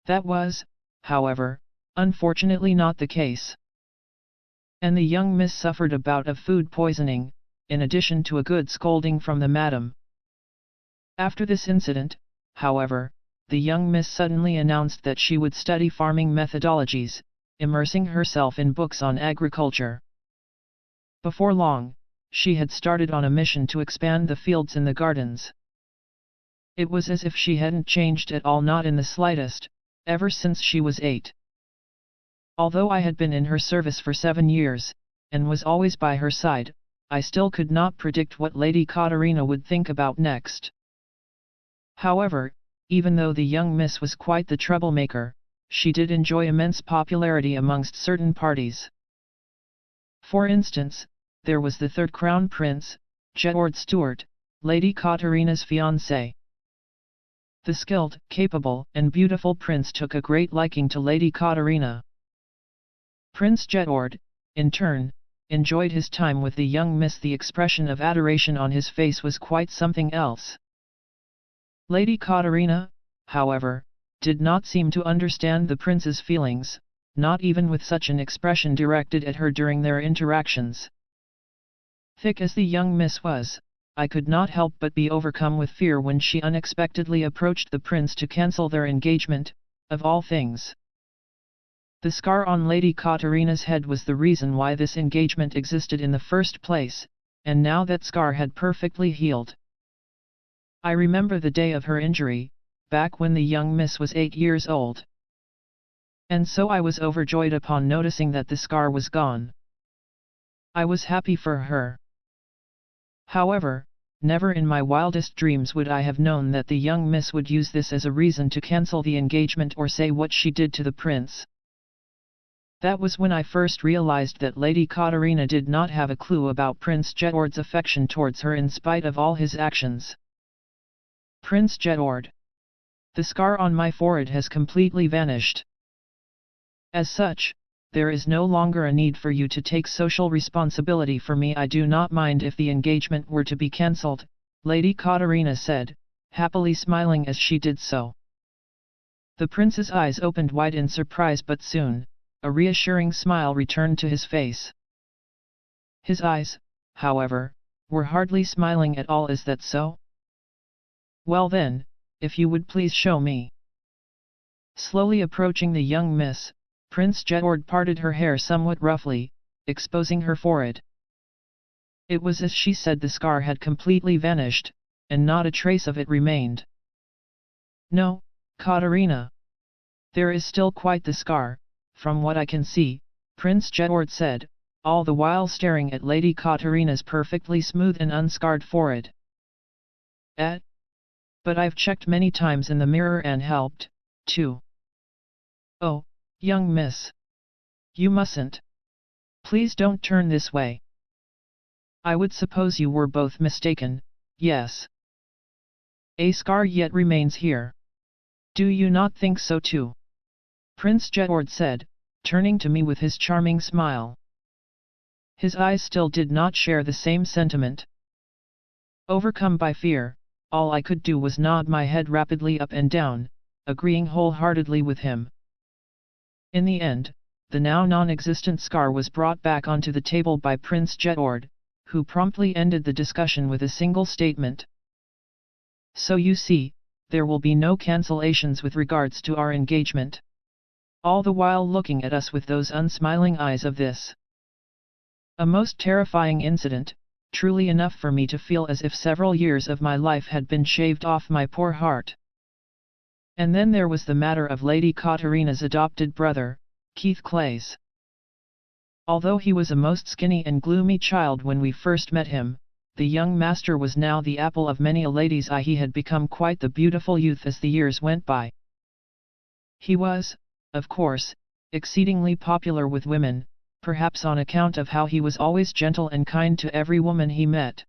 That was, however, unfortunately not the case. And the young miss suffered a bout of food poisoning, in addition to a good scolding from the madam. After this incident, however, the young miss suddenly announced that she would study farming methodologies, immersing herself in books on agriculture. Before long, she had started on a mission to expand the fields in the gardens. It was as if she hadn't changed at all, not in the slightest, ever since she was 8. Although I had been in her service for 7 years, and was always by her side, I still could not predict what Lady Katarina would think about next. However, even though the young miss was quite the troublemaker, she did enjoy immense popularity amongst certain parties. For instance, there was the third crown prince, Jedward Stuart, Lady Katarina's fiancé. The skilled, capable, and beautiful prince took a great liking to Lady Katarina. Prince Jedward, in turn, enjoyed his time with the young miss. The expression of adoration on his face was quite something else. Lady Katarina, however, did not seem to understand the prince's feelings, not even with such an expression directed at her during their interactions. Thick as the young miss was, I could not help but be overcome with fear when she unexpectedly approached the prince to cancel their engagement, of all things. The scar on Lady Katarina's head was the reason why this engagement existed in the first place, and now that scar had perfectly healed. I remember the day of her injury, back when the young miss was 8 years old. And so I was overjoyed upon noticing that the scar was gone. I was happy for her. However, never in my wildest dreams would I have known that the young miss would use this as a reason to cancel the engagement or say what she did to the prince. That was when I first realized that Lady Katarina did not have a clue about Prince Jedward's affection towards her in spite of all his actions. Prince Jedward. The scar on my forehead has completely vanished. As such, there is no longer a need for you to take social responsibility for me. I do not mind if the engagement were to be cancelled, Lady Katarina said, happily smiling as she did so. The prince's eyes opened wide in surprise, but soon, a reassuring smile returned to his face. His eyes, however, were hardly smiling at all. Is that so? Well then, if you would please show me. Slowly approaching the young miss, Prince Jedward parted her hair somewhat roughly, exposing her forehead. It was as she said, the scar had completely vanished, and not a trace of it remained. No, Katarina. There is still quite the scar, from what I can see, Prince Jedward said, all the while staring at Lady Katarina's perfectly smooth and unscarred forehead. But I've checked many times in the mirror and helped, too. Oh, young miss. You mustn't. Please don't turn this way. I would suppose you were both mistaken, yes. A scar yet remains here. Do you not think so too? Prince Jedward said, turning to me with his charming smile. His eyes still did not share the same sentiment. Overcome by fear, all I could do was nod my head rapidly up and down, agreeing wholeheartedly with him. In the end, the now non-existent scar was brought back onto the table by Prince Jedward, who promptly ended the discussion with a single statement. So you see, there will be no cancellations with regards to our engagement. All the while looking at us with those unsmiling eyes of this. A most terrifying incident, truly enough for me to feel as if several years of my life had been shaved off my poor heart. And then there was the matter of Lady Katarina's adopted brother, Keith Clays. Although he was a most skinny and gloomy child when we first met him, the young master was now the apple of many a lady's eye. He had become quite the beautiful youth as the years went by. He was, of course, exceedingly popular with women, perhaps on account of how he was always gentle and kind to every woman he met.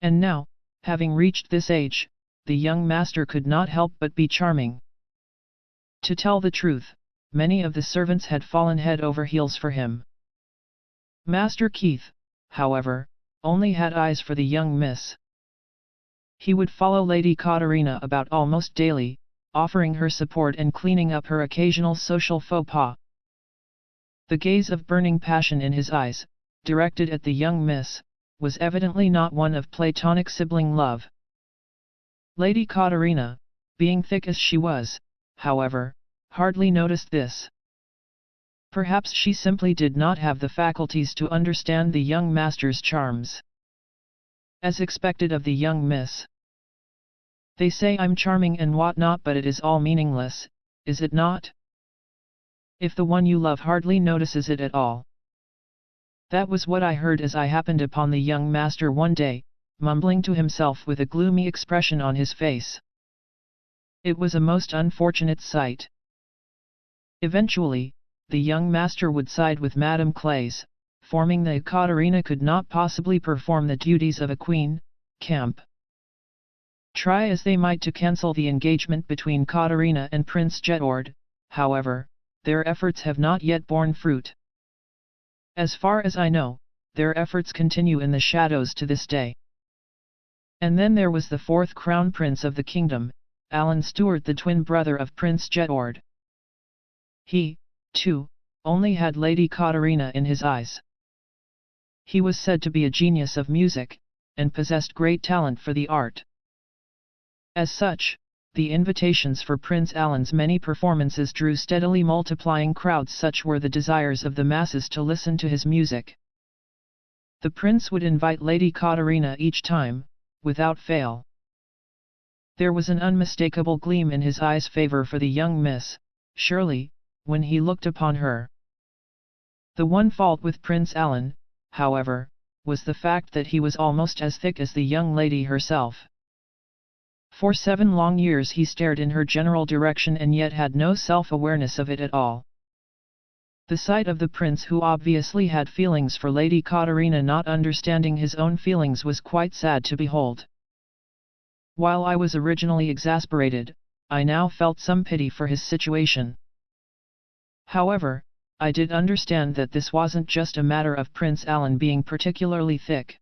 And now, having reached this age, the young master could not help but be charming. To tell the truth, many of the servants had fallen head over heels for him. Master Keith, however, only had eyes for the young miss. He would follow Lady Katarina about almost daily, offering her support and cleaning up her occasional social faux pas. The gaze of burning passion in his eyes, directed at the young miss, was evidently not one of platonic sibling love. Lady Katarina, being thick as she was, however, hardly noticed this. Perhaps she simply did not have the faculties to understand the young master's charms. As expected of the young miss. They say I'm charming and whatnot, but it is all meaningless, is it not? If the one you love hardly notices it at all. That was what I heard as I happened upon the young master one day, mumbling to himself with a gloomy expression on his face. It was a most unfortunate sight. Eventually, the young master would side with Madame Clays, forming that Katarina could not possibly perform the duties of a queen, camp. Try as they might to cancel the engagement between Katarina and Prince Jedward, however, their efforts have not yet borne fruit. As far as I know, their efforts continue in the shadows to this day. And then there was the fourth crown prince of the kingdom, Alan Stewart, the twin brother of Prince Jedward. He, too, only had Lady Katarina in his eyes. He was said to be a genius of music, and possessed great talent for the art. As such, the invitations for Prince Alan's many performances drew steadily multiplying crowds. Such were the desires of the masses to listen to his music. The prince would invite Lady Katarina each time, without fail. There was an unmistakable gleam in his eyes' favor for the young miss, surely, when he looked upon her. The one fault with Prince Alan, however, was the fact that he was almost as thick as the young lady herself. For 7 long years he stared in her general direction and yet had no self-awareness of it at all. The sight of the prince, who obviously had feelings for Lady Katarina, not understanding his own feelings, was quite sad to behold. While I was originally exasperated, I now felt some pity for his situation. However, I did understand that this wasn't just a matter of Prince Alan being particularly thick.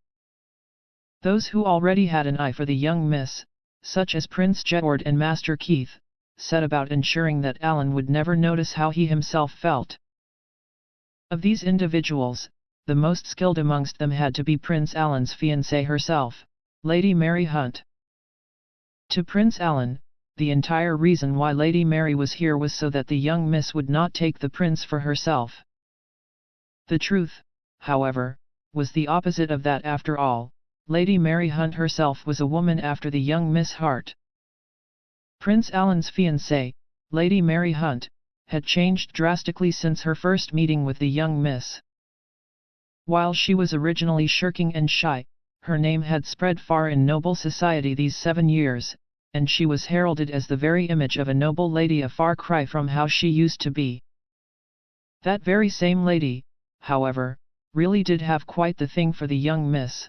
Those who already had an eye for the young miss, such as Prince Jedward and Master Keith, set about ensuring that Alan would never notice how he himself felt. Of these individuals, the most skilled amongst them had to be Prince Alan's fiancée herself, Lady Mary Hunt. To Prince Alan, the entire reason why Lady Mary was here was so that the young miss would not take the prince for herself. The truth, however, was the opposite of that. After all, Lady Mary Hunt herself was a woman after the young miss' heart. Prince Alan's fiancée, Lady Mary Hunt, had changed drastically since her first meeting with the young miss. While she was originally shirking and shy, her name had spread far in noble society these 7 years, and she was heralded as the very image of a noble lady, a far cry from how she used to be. That very same lady, however, really did have quite the thing for the young miss.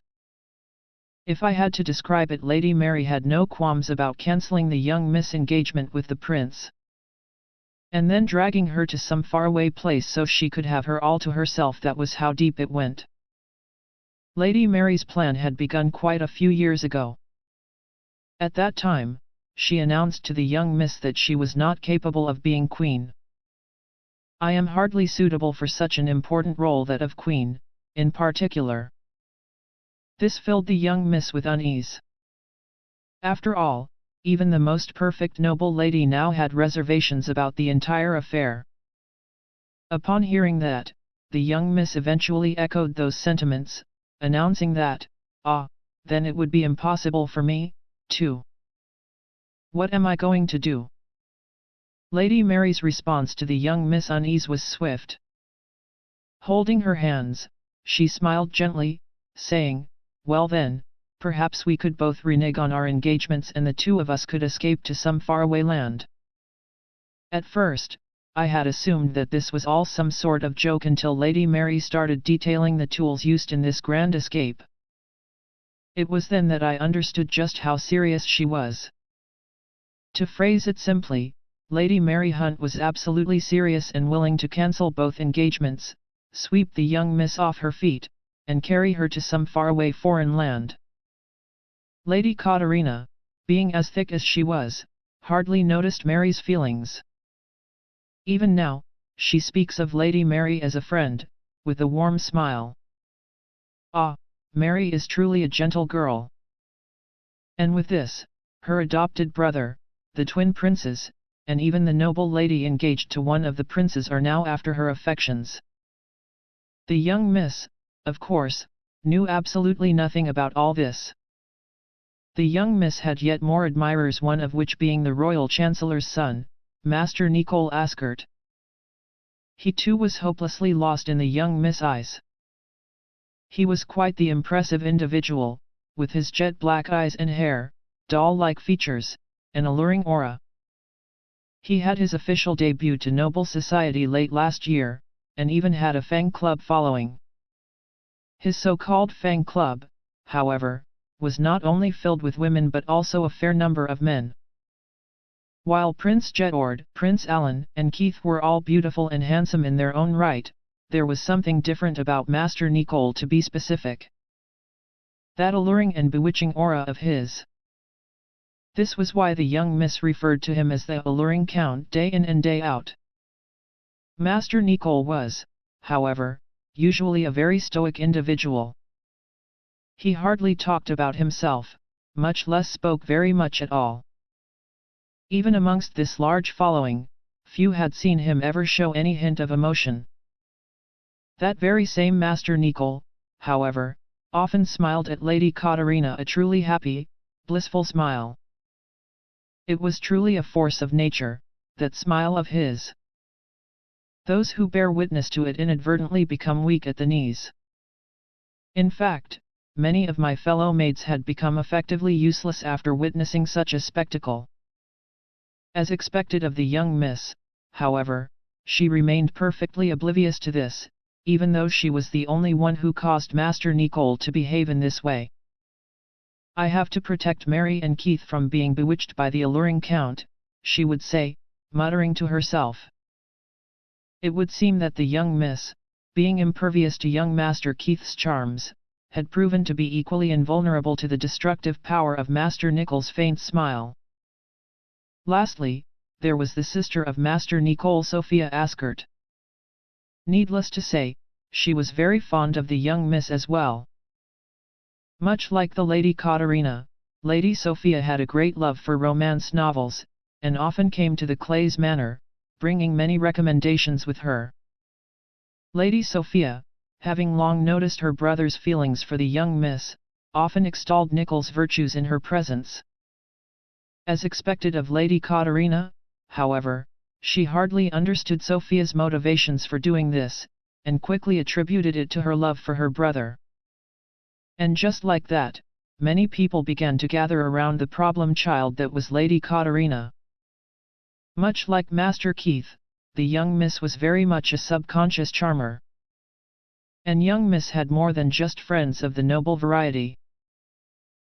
If I had to describe it, Lady Mary had no qualms about cancelling the young miss' engagement with the prince, and then dragging her to some faraway place so she could have her all to herself. That was how deep it went. Lady Mary's plan had begun quite a few years ago. At that time, she announced to the young miss that she was not capable of being queen. I am hardly suitable for such an important role, that of queen, in particular. This filled the young miss with unease. After all, even the most perfect noble lady now had reservations about the entire affair. Upon hearing that, the young miss eventually echoed those sentiments, announcing that, then it would be impossible for me, too. What am I going to do? Lady Mary's response to the young miss' unease was swift. Holding her hands, she smiled gently, saying, "Well then, perhaps we could both renege on our engagements and the two of us could escape to some faraway land." At first, I had assumed that this was all some sort of joke until Lady Mary started detailing the tools used in this grand escape. It was then that I understood just how serious she was. To phrase it simply, Lady Mary Hunt was absolutely serious and willing to cancel both engagements, sweep the young miss off her feet, and carry her to some faraway foreign land. Lady Katarina, being as thick as she was, hardly noticed Mary's feelings. Even now, she speaks of Lady Mary as a friend, with a warm smile. Ah, Mary is truly a gentle girl. And with this, her adopted brother, the twin princes, and even the noble lady engaged to one of the princes are now after her affections. The young miss, of course, knew absolutely nothing about all this. The young miss had yet more admirers, one of which being the royal chancellor's son, Master Nicole Askert. He too was hopelessly lost in the young miss' eyes. He was quite the impressive individual, with his jet black eyes and hair, doll-like features, and alluring aura. He had his official debut to noble society late last year, and even had a fan club following. His so-called fan club, however, was not only filled with women but also a fair number of men. While Prince Jedward, Prince Alan, and Keith were all beautiful and handsome in their own right, there was something different about Master Nicole, to be specific. That alluring and bewitching aura of his. This was why the young miss referred to him as the alluring Count day in and day out. Master Nicole was, however, usually a very stoic individual. He hardly talked about himself, much less spoke very much at all. Even amongst this large following, few had seen him ever show any hint of emotion. That very same Master Nicole, however, often smiled at Lady Katarina, a truly happy, blissful smile. It was truly a force of nature, that smile of his. Those who bear witness to it inadvertently become weak at the knees. In fact, many of my fellow maids had become effectively useless after witnessing such a spectacle. As expected of the young miss, however, she remained perfectly oblivious to this, even though she was the only one who caused Master Nicole to behave in this way. I have to protect Mary and Keith from being bewitched by the alluring Count, she would say, muttering to herself. It would seem that the young miss, being impervious to young Master Keith's charms, had proven to be equally invulnerable to the destructive power of Master Nicole's faint smile. Lastly, there was the sister of Master Nicole, Sophia Askert. Needless to say, she was very fond of the young miss as well. Much like the Lady Katarina, Lady Sophia had a great love for romance novels, and often came to the Clay's Manor, bringing many recommendations with her. Lady Sophia, having long noticed her brother's feelings for the young miss, often extolled Nicole's virtues in her presence. As expected of Lady Katarina, however, she hardly understood Sophia's motivations for doing this, and quickly attributed it to her love for her brother. And just like that, many people began to gather around the problem child that was Lady Katarina. Much like Master Keith, the young miss was very much a subconscious charmer. And young miss had more than just friends of the noble variety.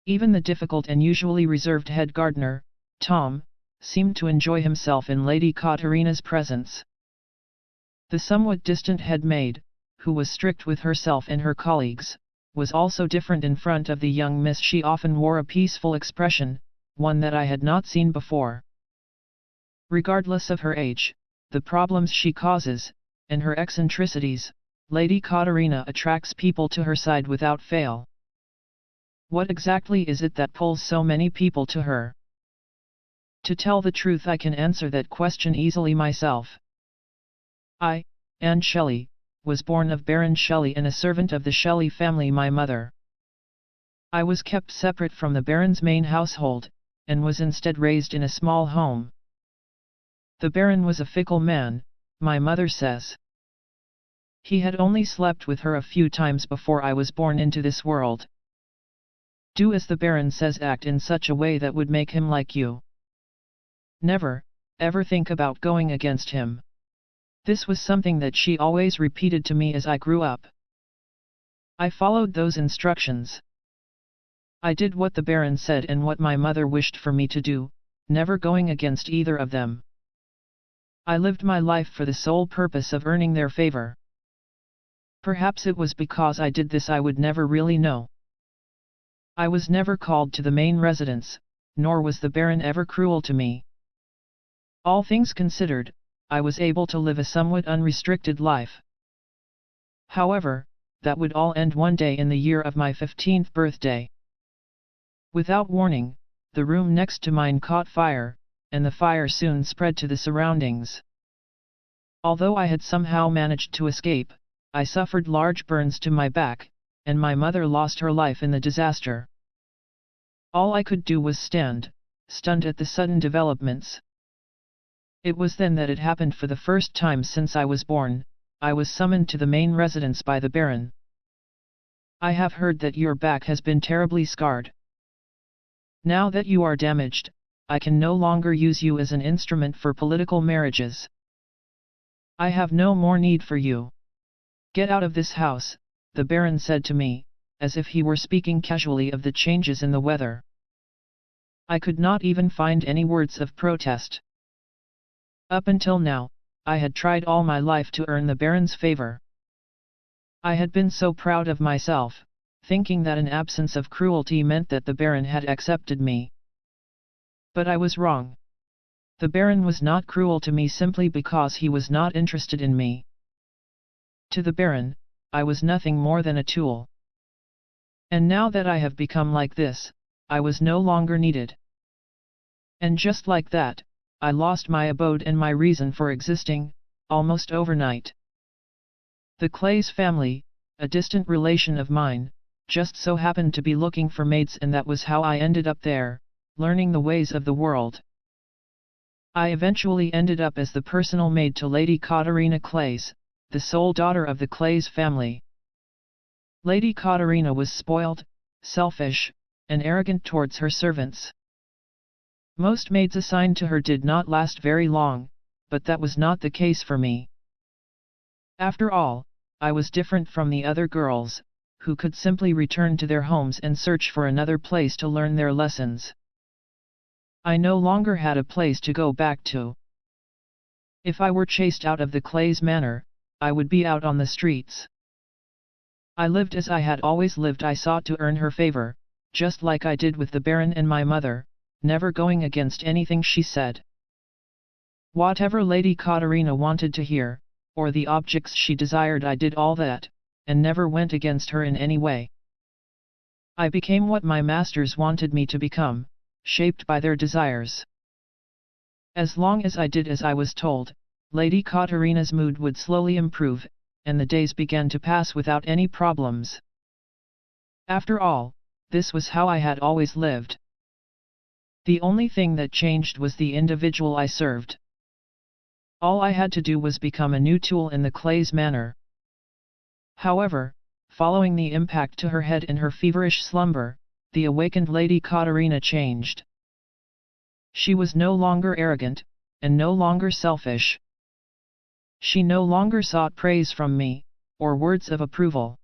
Even the difficult and usually reserved head gardener, Tom, seemed to enjoy himself in Lady Katarina's presence. The somewhat distant head maid, who was strict with herself and her colleagues, was also different in front of the young miss. She often wore a peaceful expression, one that I had not seen before. Regardless of her age, the problems she causes, and her eccentricities, Lady Katarina attracts people to her side without fail. What exactly is it that pulls so many people to her? To tell the truth, I can answer that question easily myself. I, Anne Shelley, was born of Baron Shelley and a servant of the Shelley family. My mother. I was kept separate from the Baron's main household, and was instead raised in a small home. The Baron was a fickle man, my mother says. He had only slept with her a few times before I was born into this world. Do as the Baron says, act in such a way that would make him like you. Never, ever think about going against him. This was something that she always repeated to me as I grew up. I followed those instructions. I did what the Baron said and what my mother wished for me to do, never going against either of them. I lived my life for the sole purpose of earning their favor. Perhaps it was because I did this I would never really know. I was never called to the main residence, nor was the Baron ever cruel to me. All things considered, I was able to live a somewhat unrestricted life. However, that would all end one day in the year of my 15th birthday. Without warning, the room next to mine caught fire, and the fire soon spread to the surroundings. Although I had somehow managed to escape, I suffered large burns to my back, and my mother lost her life in the disaster. All I could do was stand, stunned at the sudden developments. It was then that it happened. For the first time since I was born, I was summoned to the main residence by the Baron. I have heard that your back has been terribly scarred. Now that you are damaged, I can no longer use you as an instrument for political marriages. I have no more need for you. Get out of this house, the Baron said to me, as if he were speaking casually of the changes in the weather. I could not even find any words of protest. Up until now, I had tried all my life to earn the Baron's favor. I had been so proud of myself, thinking that an absence of cruelty meant that the Baron had accepted me. But I was wrong. The Baron was not cruel to me simply because he was not interested in me. To the Baron, I was nothing more than a tool. And now that I have become like this, I was no longer needed. And just like that, I lost my abode and my reason for existing, almost overnight. The Clays family, a distant relation of mine, just so happened to be looking for mates, and that was how I ended up there, learning the ways of the world. I eventually ended up as the personal maid to Lady Katarina Clays, the sole daughter of the Clays family. Lady Katarina was spoiled, selfish, and arrogant towards her servants. Most maids assigned to her did not last very long, but that was not the case for me. After all, I was different from the other girls, who could simply return to their homes and search for another place to learn their lessons. I no longer had a place to go back to. If I were chased out of the Clays manor, I would be out on the streets. I lived as I had always lived. I sought to earn her favor, just like I did with the Baron and my mother, never going against anything she said. Whatever Lady Katarina wanted to hear, or the objects she desired, I did all that, and never went against her in any way. I became what my masters wanted me to become, shaped by their desires. As long as I did as I was told, Lady Katarina's mood would slowly improve, and the days began to pass without any problems. After all, this was how I had always lived. The only thing that changed was the individual I served. All I had to do was become a new tool in the Clays manor. However, following the impact to her head in her feverish slumber, the awakened Lady Katarina changed. She was no longer arrogant, and no longer selfish. She no longer sought praise from me, or words of approval.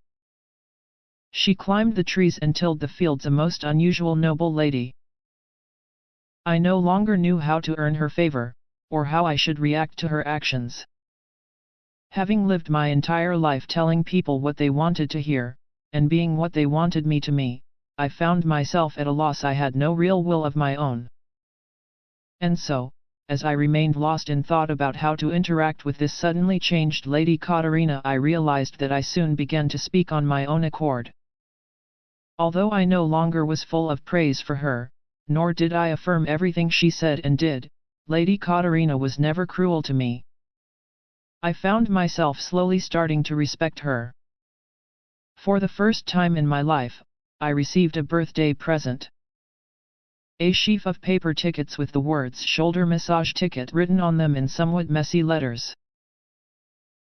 She climbed the trees and tilled the fields, a most unusual noble lady. I no longer knew how to earn her favor, or how I should react to her actions. Having lived my entire life telling people what they wanted to hear, and being what they wanted me to be, I found myself at a loss. I had no real will of my own. And so, as I remained lost in thought about how to interact with this suddenly changed Lady Katarina, I realized that I soon began to speak on my own accord. Although I no longer was full of praise for her, nor did I affirm everything she said and did, Lady Katarina was never cruel to me. I found myself slowly starting to respect her. For the first time in my life, I received a birthday present. A sheaf of paper tickets with the words "shoulder massage ticket" written on them in somewhat messy letters.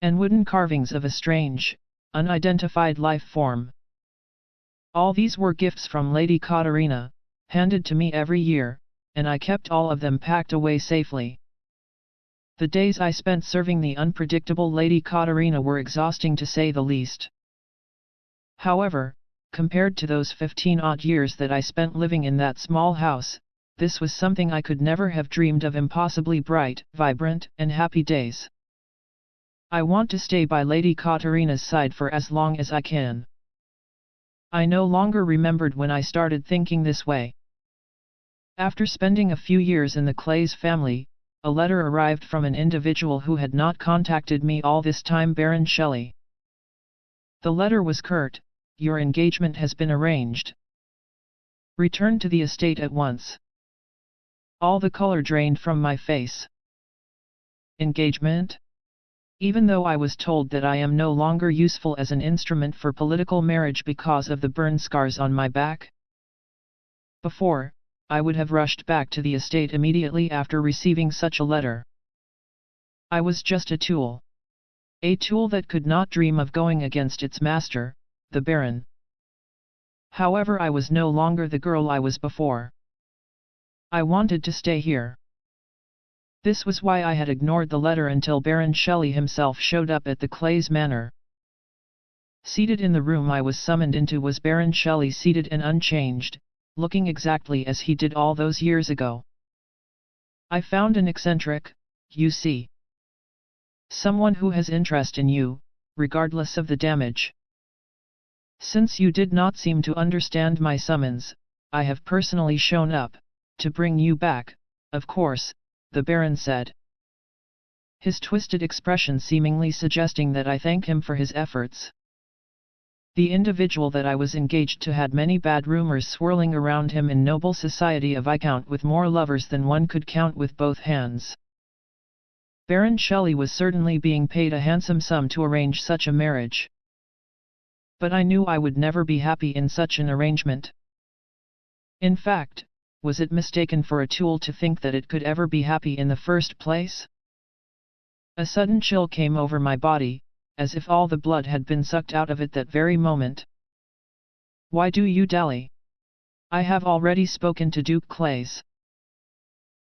And wooden carvings of a strange, unidentified life form. All these were gifts from Lady Katarina, handed to me every year, and I kept all of them packed away safely. The days I spent serving the unpredictable Lady Katarina were exhausting to say the least. However, compared to those 15-odd years that I spent living in that small house, this was something I could never have dreamed of. Impossibly bright, vibrant, and happy days. I want to stay by Lady Katarina's side for as long as I can. I no longer remembered when I started thinking this way. After spending a few years in the Clays family, a letter arrived from an individual who had not contacted me all this time, Baron Shelley. The letter was curt: "Your engagement has been arranged. Return to the estate at once." All the color drained from my face. Engagement? Even though I was told that I am no longer useful as an instrument for political marriage because of the burn scars on my back? Before, I would have rushed back to the estate immediately after receiving such a letter. I was just a tool. A tool that could not dream of going against its master, the Baron. However, I was no longer the girl I was before. I wanted to stay here. This was why I had ignored the letter until Baron Shelley himself showed up at the Clays Manor. Seated in the room I was summoned into was Baron Shelley, seated and unchanged, looking exactly as he did all those years ago. I found an eccentric, you see. Someone who has interest in you, regardless of the damage. Since you did not seem to understand my summons, I have personally shown up, to bring you back, of course, the Baron said. His twisted expression seemingly suggesting that I thank him for his efforts. The individual that I was engaged to had many bad rumors swirling around him in noble society of Viscount with more lovers than one could count with both hands. Baron Shelley was certainly being paid a handsome sum to arrange such a marriage. But I knew I would never be happy in such an arrangement. In fact, was it mistaken for a tool to think that it could ever be happy in the first place? A sudden chill came over my body, as if all the blood had been sucked out of it that very moment. Why do you dally? I have already spoken to Duke Clays.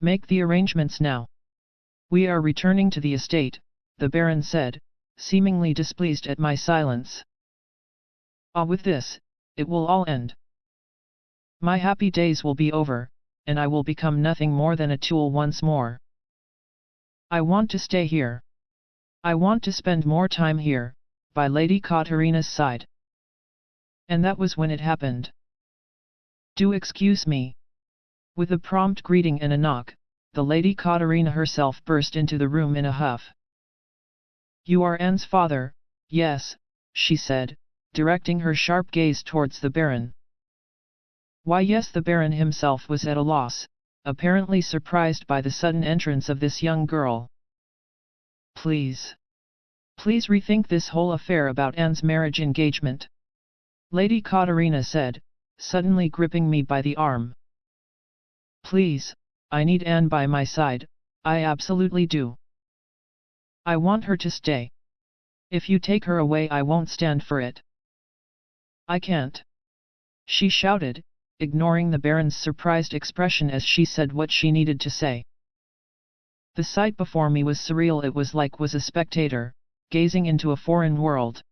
Make the arrangements now. We are returning to the estate, the Baron said, seemingly displeased at my silence. With this, it will all end. My happy days will be over, and I will become nothing more than a tool once more. I want to stay here. I want to spend more time here, by Lady Katarina's side. And that was when it happened. Do excuse me. With a prompt greeting and a knock, the Lady Katarina herself burst into the room in a huff. You are Anne's father, yes, she said, directing her sharp gaze towards the Baron. Why yes, the Baron himself was at a loss, apparently surprised by the sudden entrance of this young girl. Please rethink this whole affair about Anne's marriage engagement. Lady Katarina said, suddenly gripping me by the arm. Please, I need Anne by my side, I absolutely do. I want her to stay. If you take her away I won't stand for it. I can't. She shouted, ignoring the Baron's surprised expression as she said what she needed to say. The sight before me was surreal. It was like a spectator, gazing into a foreign world.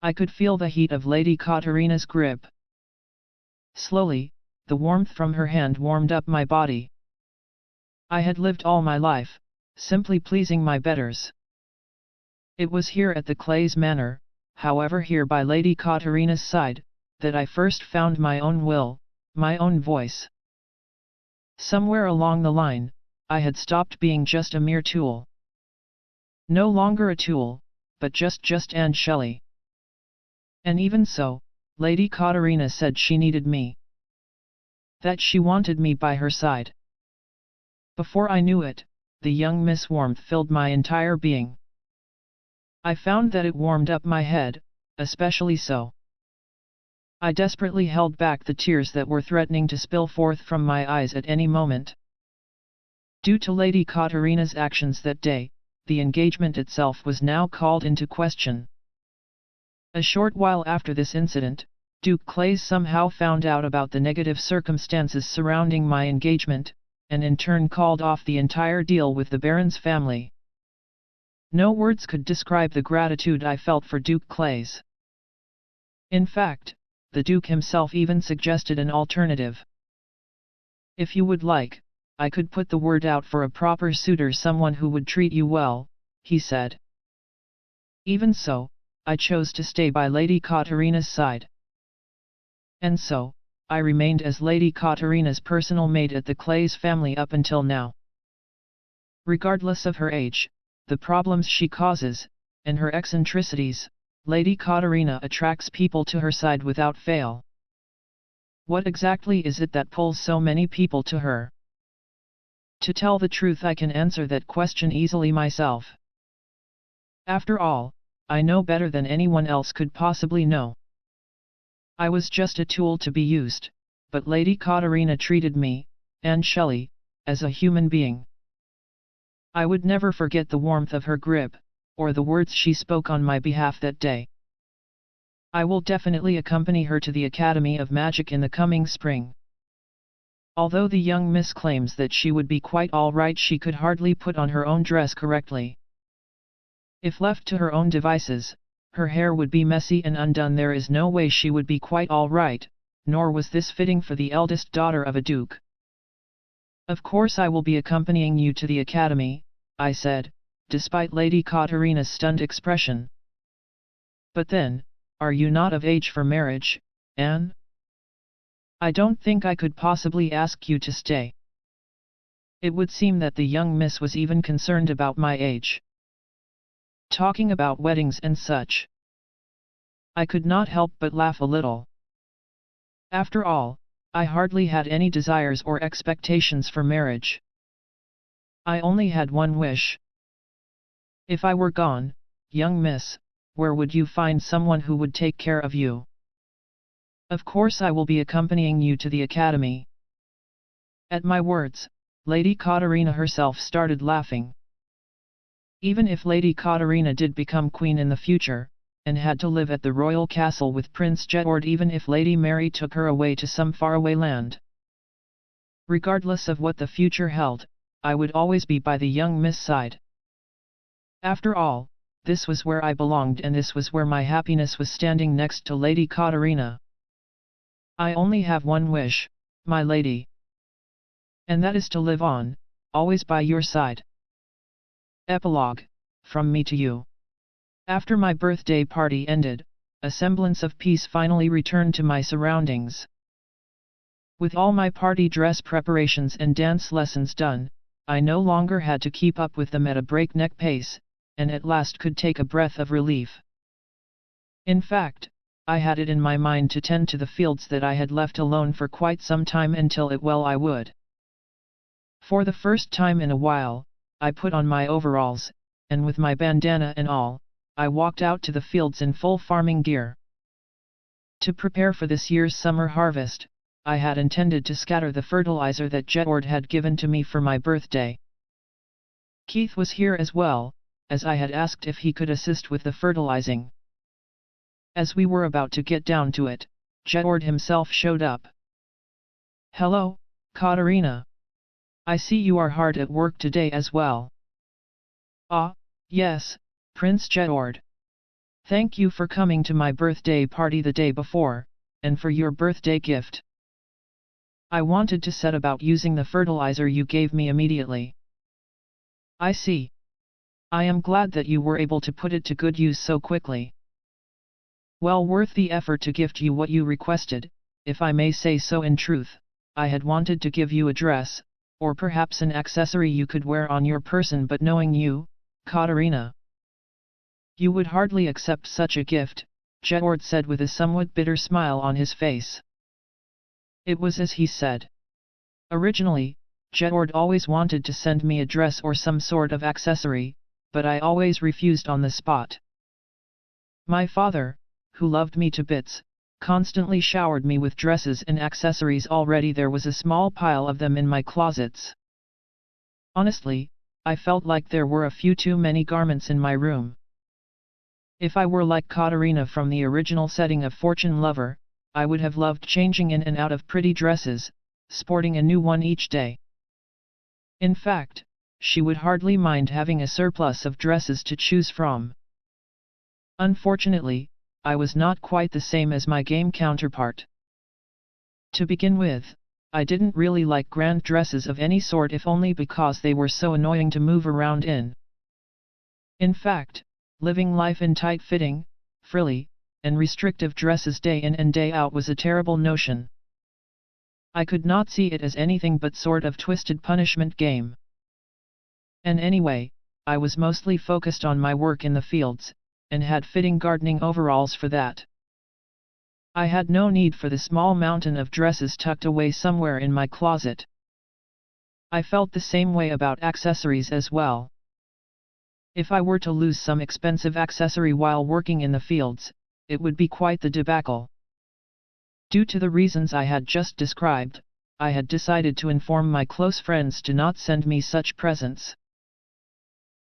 I could feel the heat of Lady Katarina's grip. Slowly, the warmth from her hand warmed up my body. I had lived all my life, simply pleasing my betters. It was here at the Clays Manor, however here by Lady Katarina's side, that I first found my own will, my own voice. Somewhere along the line, I had stopped being just a mere tool. No longer a tool, but just Anne Shelley. And even so, Lady Katarina said she needed me. That she wanted me by her side. Before I knew it, the young Miss warmth filled my entire being. I found that it warmed up my head, especially so. I desperately held back the tears that were threatening to spill forth from my eyes at any moment. Due to Lady Katarina's actions that day, the engagement itself was now called into question. A short while after this incident, Duke Clays somehow found out about the negative circumstances surrounding my engagement, and in turn called off the entire deal with the Baron's family. No words could describe the gratitude I felt for Duke Clays. In fact, the Duke himself even suggested an alternative. If you would like, I could put the word out for a proper suitor, someone who would treat you well, he said. Even so, I chose to stay by Lady Katarina's side. And so, I remained as Lady Katarina's personal maid at the Clay's family up until now. Regardless of her age, the problems she causes, and her eccentricities, Lady Katarina attracts people to her side without fail. What exactly is it that pulls so many people to her? To tell the truth, I can answer that question easily myself. After all, I know better than anyone else could possibly know. I was just a tool to be used, but Lady Katarina treated me, and Shelley, as a human being. I would never forget the warmth of her grip, or the words she spoke on my behalf that day. I will definitely accompany her to the Academy of Magic in the coming spring. Although the young miss claims that she would be quite alright, she could hardly put on her own dress correctly. If left to her own devices, her hair would be messy and undone. There is no way she would be quite alright, nor was this fitting for the eldest daughter of a duke. Of course I will be accompanying you to the academy, I said, despite Lady Katarina's stunned expression. But then, are you not of age for marriage, Anne? I don't think I could possibly ask you to stay. It would seem that the young miss was even concerned about my age. Talking about weddings and such. I could not help but laugh a little. After all, I hardly had any desires or expectations for marriage. I only had one wish. If I were gone, young miss, where would you find someone who would take care of you? Of course I will be accompanying you to the academy. At my words, Lady Katarina herself started laughing. Even if Lady Katarina did become queen in the future, and had to live at the royal castle with Prince Jedward, even if Lady Mary took her away to some faraway land. Regardless of what the future held, I would always be by the young miss side. After all, this was where I belonged, and this was where my happiness was, standing next to Lady Katarina. I only have one wish, my lady. And that is to live on, always by your side. Epilogue, from me to you. After my birthday party ended, a semblance of peace finally returned to my surroundings. With all my party dress preparations and dance lessons done, I no longer had to keep up with them at a breakneck pace, and at last could take a breath of relief. In fact, I had it in my mind to tend to the fields that I had left alone for quite some time until I would. For the first time in a while, I put on my overalls, and with my bandana and all, I walked out to the fields in full farming gear. To prepare for this year's summer harvest, I had intended to scatter the fertilizer that Jedward had given to me for my birthday. Keith was here as well, as I had asked if he could assist with the fertilizing. As we were about to get down to it, Jedward himself showed up. "Hello, Katarina. I see you are hard at work today as well." "Ah, yes, Prince Jedward. Thank you for coming to my birthday party the day before, and for your birthday gift. I wanted to set about using the fertilizer you gave me immediately." "I see. I am glad that you were able to put it to good use so quickly. Well worth the effort to gift you what you requested. If I may say so, in truth, I had wanted to give you a dress, or perhaps an accessory you could wear on your person, but knowing you, Katarina, you would hardly accept such a gift," Jedward said with a somewhat bitter smile on his face. It was as he said. Originally, Jedward always wanted to send me a dress or some sort of accessory, but I always refused on the spot. My father, who loved me to bits, constantly showered me with dresses and accessories. Already there was a small pile of them in my closets. Honestly, I felt like there were a few too many garments in my room. If I were like Katarina from the original setting of Fortune Lover, I would have loved changing in and out of pretty dresses, sporting a new one each day. In fact, she would hardly mind having a surplus of dresses to choose from. Unfortunately, I was not quite the same as my game counterpart. To begin with, I didn't really like grand dresses of any sort, if only because they were so annoying to move around in. In fact, living life in tight-fitting, frilly, and restrictive dresses day in and day out was a terrible notion. I could not see it as anything but sort of twisted punishment game. And anyway, I was mostly focused on my work in the fields, and had fitting gardening overalls for that. I had no need for the small mountain of dresses tucked away somewhere in my closet. I felt the same way about accessories as well. If I were to lose some expensive accessory while working in the fields, it would be quite the debacle. Due to the reasons I had just described, I had decided to inform my close friends to not send me such presents.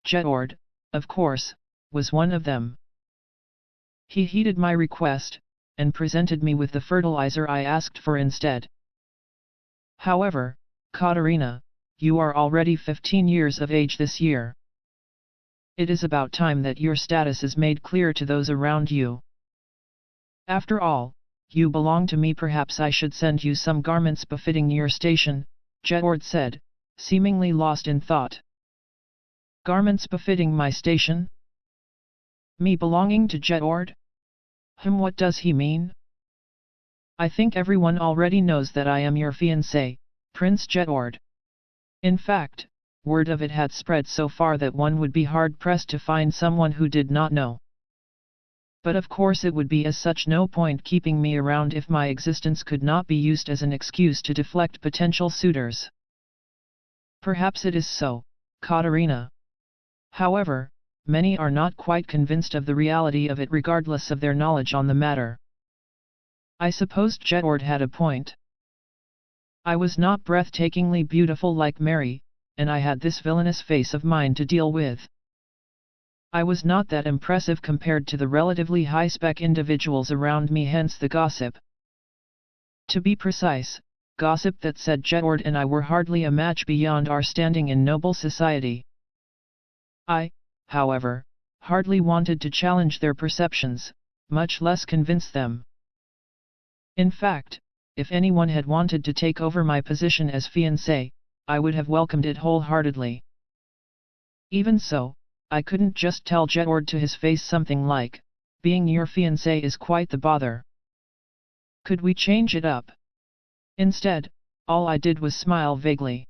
Jedward, of course, was one of them. He heeded my request, and presented me with the fertilizer I asked for instead. However, Katerina, you are already 15 years of age this year. It is about time that your status is made clear to those around you. After all, you belong to me. Perhaps I should send you some garments befitting your station, Jedward said, seemingly lost in thought. Garments befitting my station? Me belonging to Jedward? What does he mean? I think everyone already knows that I am your fiancé, Prince Jedward. In fact, word of it had spread so far that one would be hard-pressed to find someone who did not know. But of course it would be as such no point keeping me around if my existence could not be used as an excuse to deflect potential suitors. Perhaps it is so, Katerina. However, many are not quite convinced of the reality of it regardless of their knowledge on the matter. I supposed Jedward had a point. I was not breathtakingly beautiful like Mary, and I had this villainous face of mine to deal with. I was not that impressive compared to the relatively high-spec individuals around me, hence the gossip. To be precise, gossip that said Jedward and I were hardly a match beyond our standing in noble society. I, however, hardly wanted to challenge their perceptions, much less convince them. In fact, if anyone had wanted to take over my position as fiancé, I would have welcomed it wholeheartedly. Even so, I couldn't just tell Jedward to his face something like, "Being your fiancé is quite the bother. Could we change it up?" Instead, all I did was smile vaguely.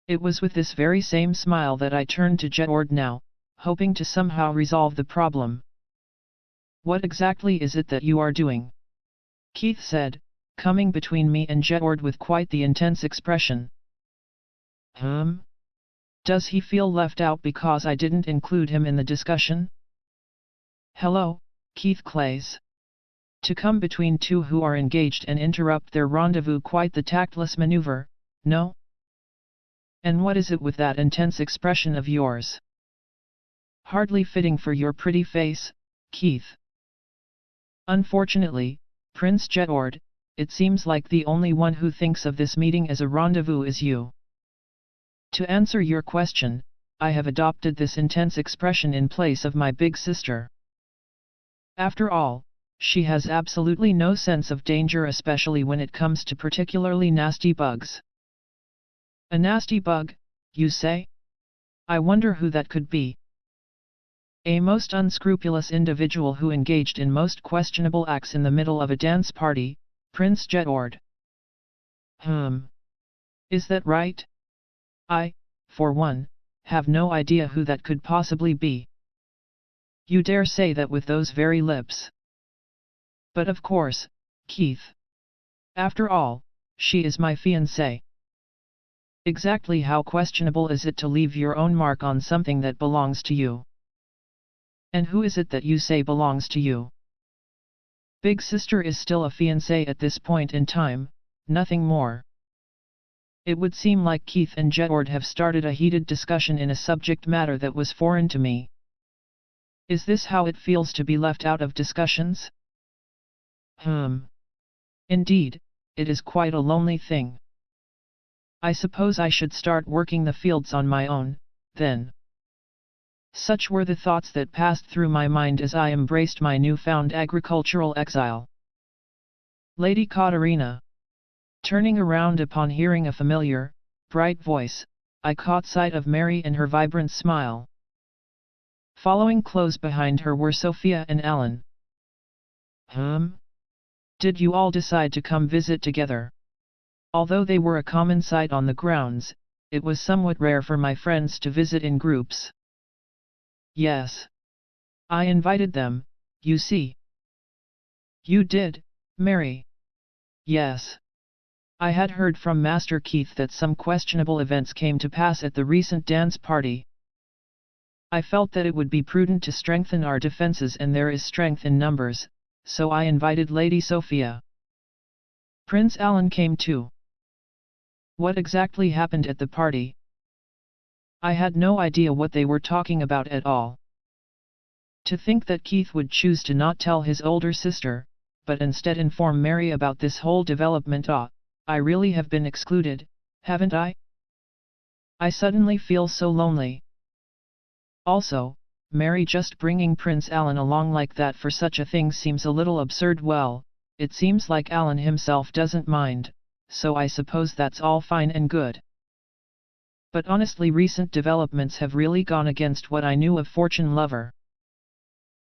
It was with this very same smile that I turned to Jedward now, hoping to somehow resolve the problem. "What exactly is it that you are doing?" Keith said, coming between me and Jedward with quite the intense expression. Does he feel left out because I didn't include him in the discussion? Hello, Keith Clays. To come between two who are engaged and interrupt their rendezvous, quite the tactless maneuver, no? And what is it with that intense expression of yours? Hardly fitting for your pretty face, Keith. Unfortunately, Prince Jedward, it seems like the only one who thinks of this meeting as a rendezvous is you. To answer your question, I have adopted this intense expression in place of my big sister. After all, she has absolutely no sense of danger, especially when it comes to particularly nasty bugs. A nasty bug, you say? I wonder who that could be. A most unscrupulous individual who engaged in most questionable acts in the middle of a dance party, Prince Jedward. Is that right? I, for one, have no idea who that could possibly be. You dare say that with those very lips? But of course, Keith. After all, she is my fiancée. Exactly how questionable is it to leave your own mark on something that belongs to you? And who is it that you say belongs to you? Big sister is still a fiancée at this point in time, nothing more. It would seem like Keith and Jedward have started a heated discussion in a subject matter that was foreign to me. Is this how it feels to be left out of discussions? Indeed, it is quite a lonely thing. I suppose I should start working the fields on my own, then. Such were the thoughts that passed through my mind as I embraced my newfound agricultural exile. Lady Katerina. Turning around upon hearing a familiar, bright voice, I caught sight of Mary and her vibrant smile. Following close behind her were Sophia and Alan. Did you all decide to come visit together? Although they were a common sight on the grounds, it was somewhat rare for my friends to visit in groups. Yes. I invited them, you see. You did, Mary? Yes. I had heard from Master Keith that some questionable events came to pass at the recent dance party. I felt that it would be prudent to strengthen our defenses, and there is strength in numbers, so I invited Lady Sophia. Prince Alan came too. What exactly happened at the party? I had no idea what they were talking about at all. To think that Keith would choose to not tell his older sister, but instead inform Mary about this whole development. I really have been excluded, haven't I? I suddenly feel so lonely. Also, Mary just bringing Prince Alan along like that for such a thing seems a little absurd. Well, it seems like Alan himself doesn't mind, so I suppose that's all fine and good. But honestly, recent developments have really gone against what I knew of Fortune Lover.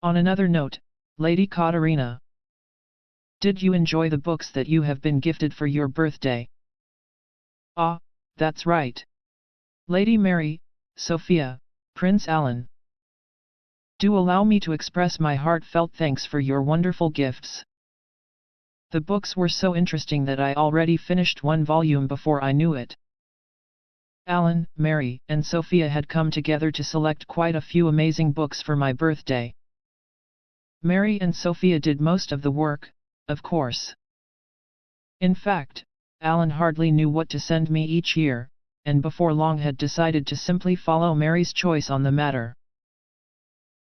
On another note, Lady Katarina, did you enjoy the books that you have been gifted for your birthday? Ah, that's right. Lady Mary, Sophia, Prince Alan. Do allow me to express my heartfelt thanks for your wonderful gifts. The books were so interesting that I already finished one volume before I knew it. Alan, Mary, and Sophia had come together to select quite a few amazing books for my birthday. Mary and Sophia did most of the work, of course. In fact, Alan hardly knew what to send me each year, and before long had decided to simply follow Mary's choice on the matter.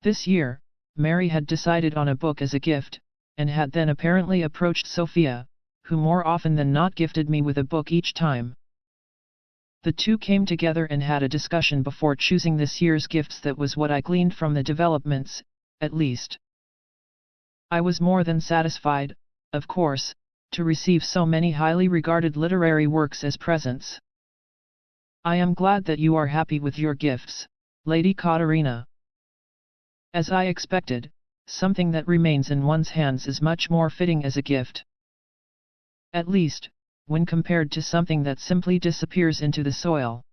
This year, Mary had decided on a book as a gift, and had then apparently approached Sophia, who more often than not gifted me with a book each time. The two came together and had a discussion before choosing this year's gifts. That was what I gleaned from the developments, at least. I was more than satisfied, of course, to receive so many highly regarded literary works as presents. I am glad that you are happy with your gifts, Lady Katarina. As I expected, something that remains in one's hands is much more fitting as a gift. At least, when compared to something that simply disappears into the soil.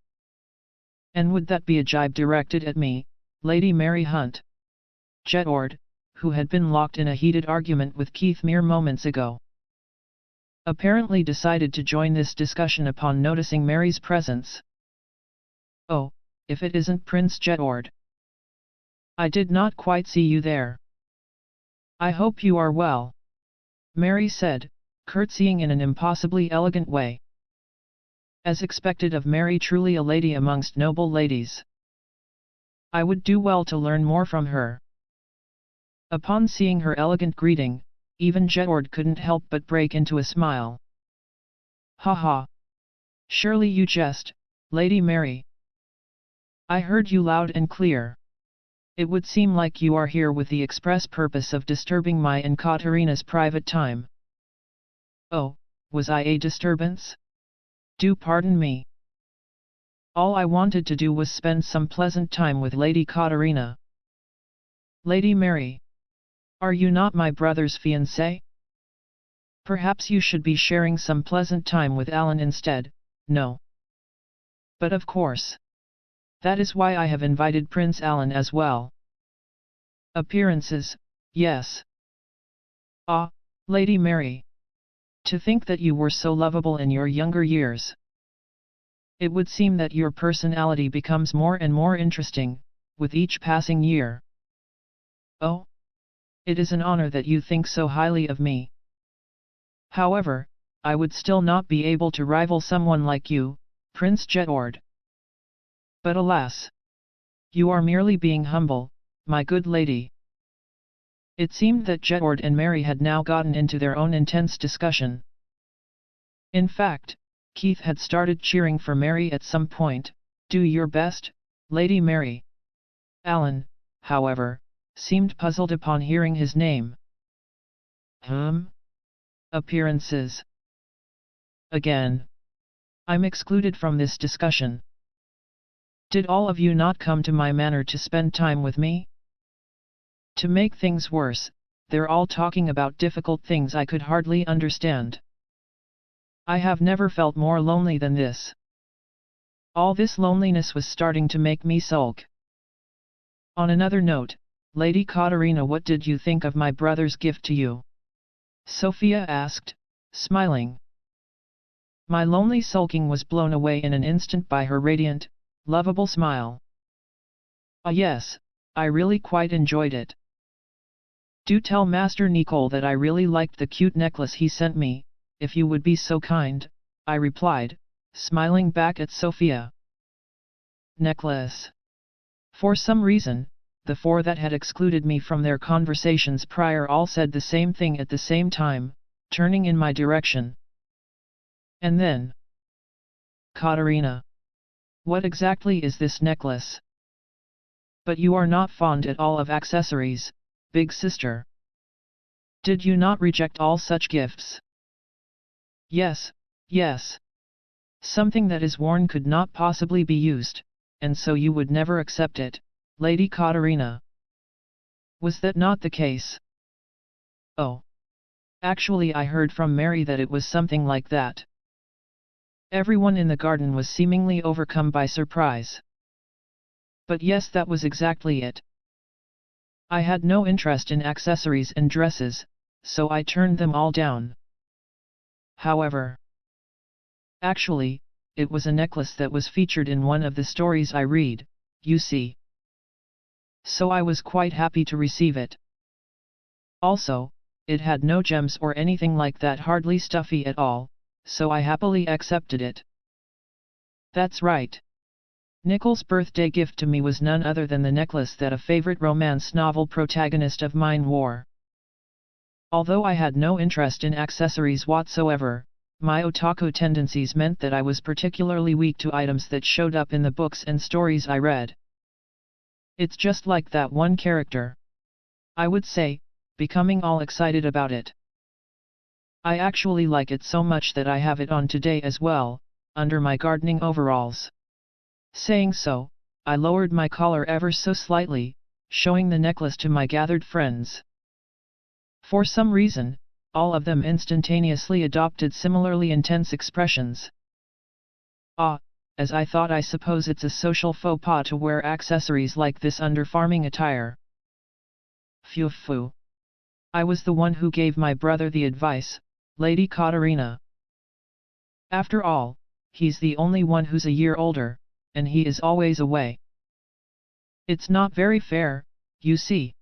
And would that be a jibe directed at me, Lady Mary Hunt? Jedward, who had been locked in a heated argument with Keith mere moments ago, apparently decided to join this discussion upon noticing Mary's presence. Oh, if it isn't Prince Jedward. I did not quite see you there. I hope you are well, Mary said, curtsying in an impossibly elegant way. As expected of Mary, truly a lady amongst noble ladies. I would do well to learn more from her. Upon seeing her elegant greeting, even Jedward couldn't help but break into a smile. Ha ha! Surely you jest, Lady Mary. I heard you loud and clear. It would seem like you are here with the express purpose of disturbing my and Katarina's private time. Oh, was I a disturbance? Do pardon me. All I wanted to do was spend some pleasant time with Lady Katarina. Lady Mary, are you not my brother's fiancée? Perhaps you should be sharing some pleasant time with Alan instead, no? But of course. That is why I have invited Prince Alan as well. Appearances, yes. Ah, Lady Mary. To think that you were so lovable in your younger years. It would seem that your personality becomes more and more interesting, with each passing year. Oh? It is an honor that you think so highly of me. However, I would still not be able to rival someone like you, Prince Jedward. But alas! You are merely being humble, my good lady. It seemed that Jedward and Mary had now gotten into their own intense discussion. In fact, Keith had started cheering for Mary at some point. Do your best, Lady Mary. Alan, however, seemed puzzled upon hearing his name. Appearances. Again. I'm excluded from this discussion. Did all of you not come to my manor to spend time with me? To make things worse, they're all talking about difficult things I could hardly understand. I have never felt more lonely than this. All this loneliness was starting to make me sulk. On another note, Lady Katarina, what did you think of my brother's gift to you? Sophia asked, smiling. My lonely sulking was blown away in an instant by her radiant, lovable smile. Ah yes, I really quite enjoyed it. Do tell Master Nicole that I really liked the cute necklace he sent me, if you would be so kind, I replied, smiling back at Sophia. Necklace. For some reason, the four that had excluded me from their conversations prior all said the same thing at the same time, turning in my direction. And then, Katarina. What exactly is this necklace? But you are not fond at all of accessories, big sister. Did you not reject all such gifts? Yes, yes. Something that is worn could not possibly be used, and so you would never accept it, Lady Katarina. Was that not the case? Oh. Actually, I heard from Mary that it was something like that. Everyone in the garden was seemingly overcome by surprise. But yes, that was exactly it. I had no interest in accessories and dresses, so I turned them all down. However, actually, it was a necklace that was featured in one of the stories I read, you see. So I was quite happy to receive it. Also, it had no gems or anything like that, hardly stuffy at all, so I happily accepted it. That's right. Nicole's birthday gift to me was none other than the necklace that a favorite romance novel protagonist of mine wore. Although I had no interest in accessories whatsoever, my otaku tendencies meant that I was particularly weak to items that showed up in the books and stories I read. It's just like that one character. I would say, becoming all excited about it. I actually like it so much that I have it on today as well, under my gardening overalls. Saying so, I lowered my collar ever so slightly, showing the necklace to my gathered friends. For some reason, all of them instantaneously adopted similarly intense expressions. Ah, as I thought, I suppose it's a social faux pas to wear accessories like this under farming attire. Phew. I was the one who gave my brother the advice, Lady Katarina. After all, he's the only one who's a year older, and he is always away. It's not very fair, you see,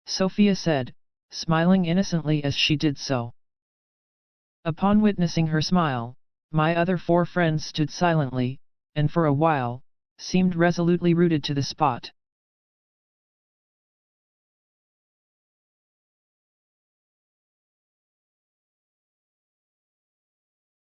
Sophia said, smiling innocently as she did so. Upon witnessing her smile, my other four friends stood silently, and for a while, seemed resolutely rooted to the spot.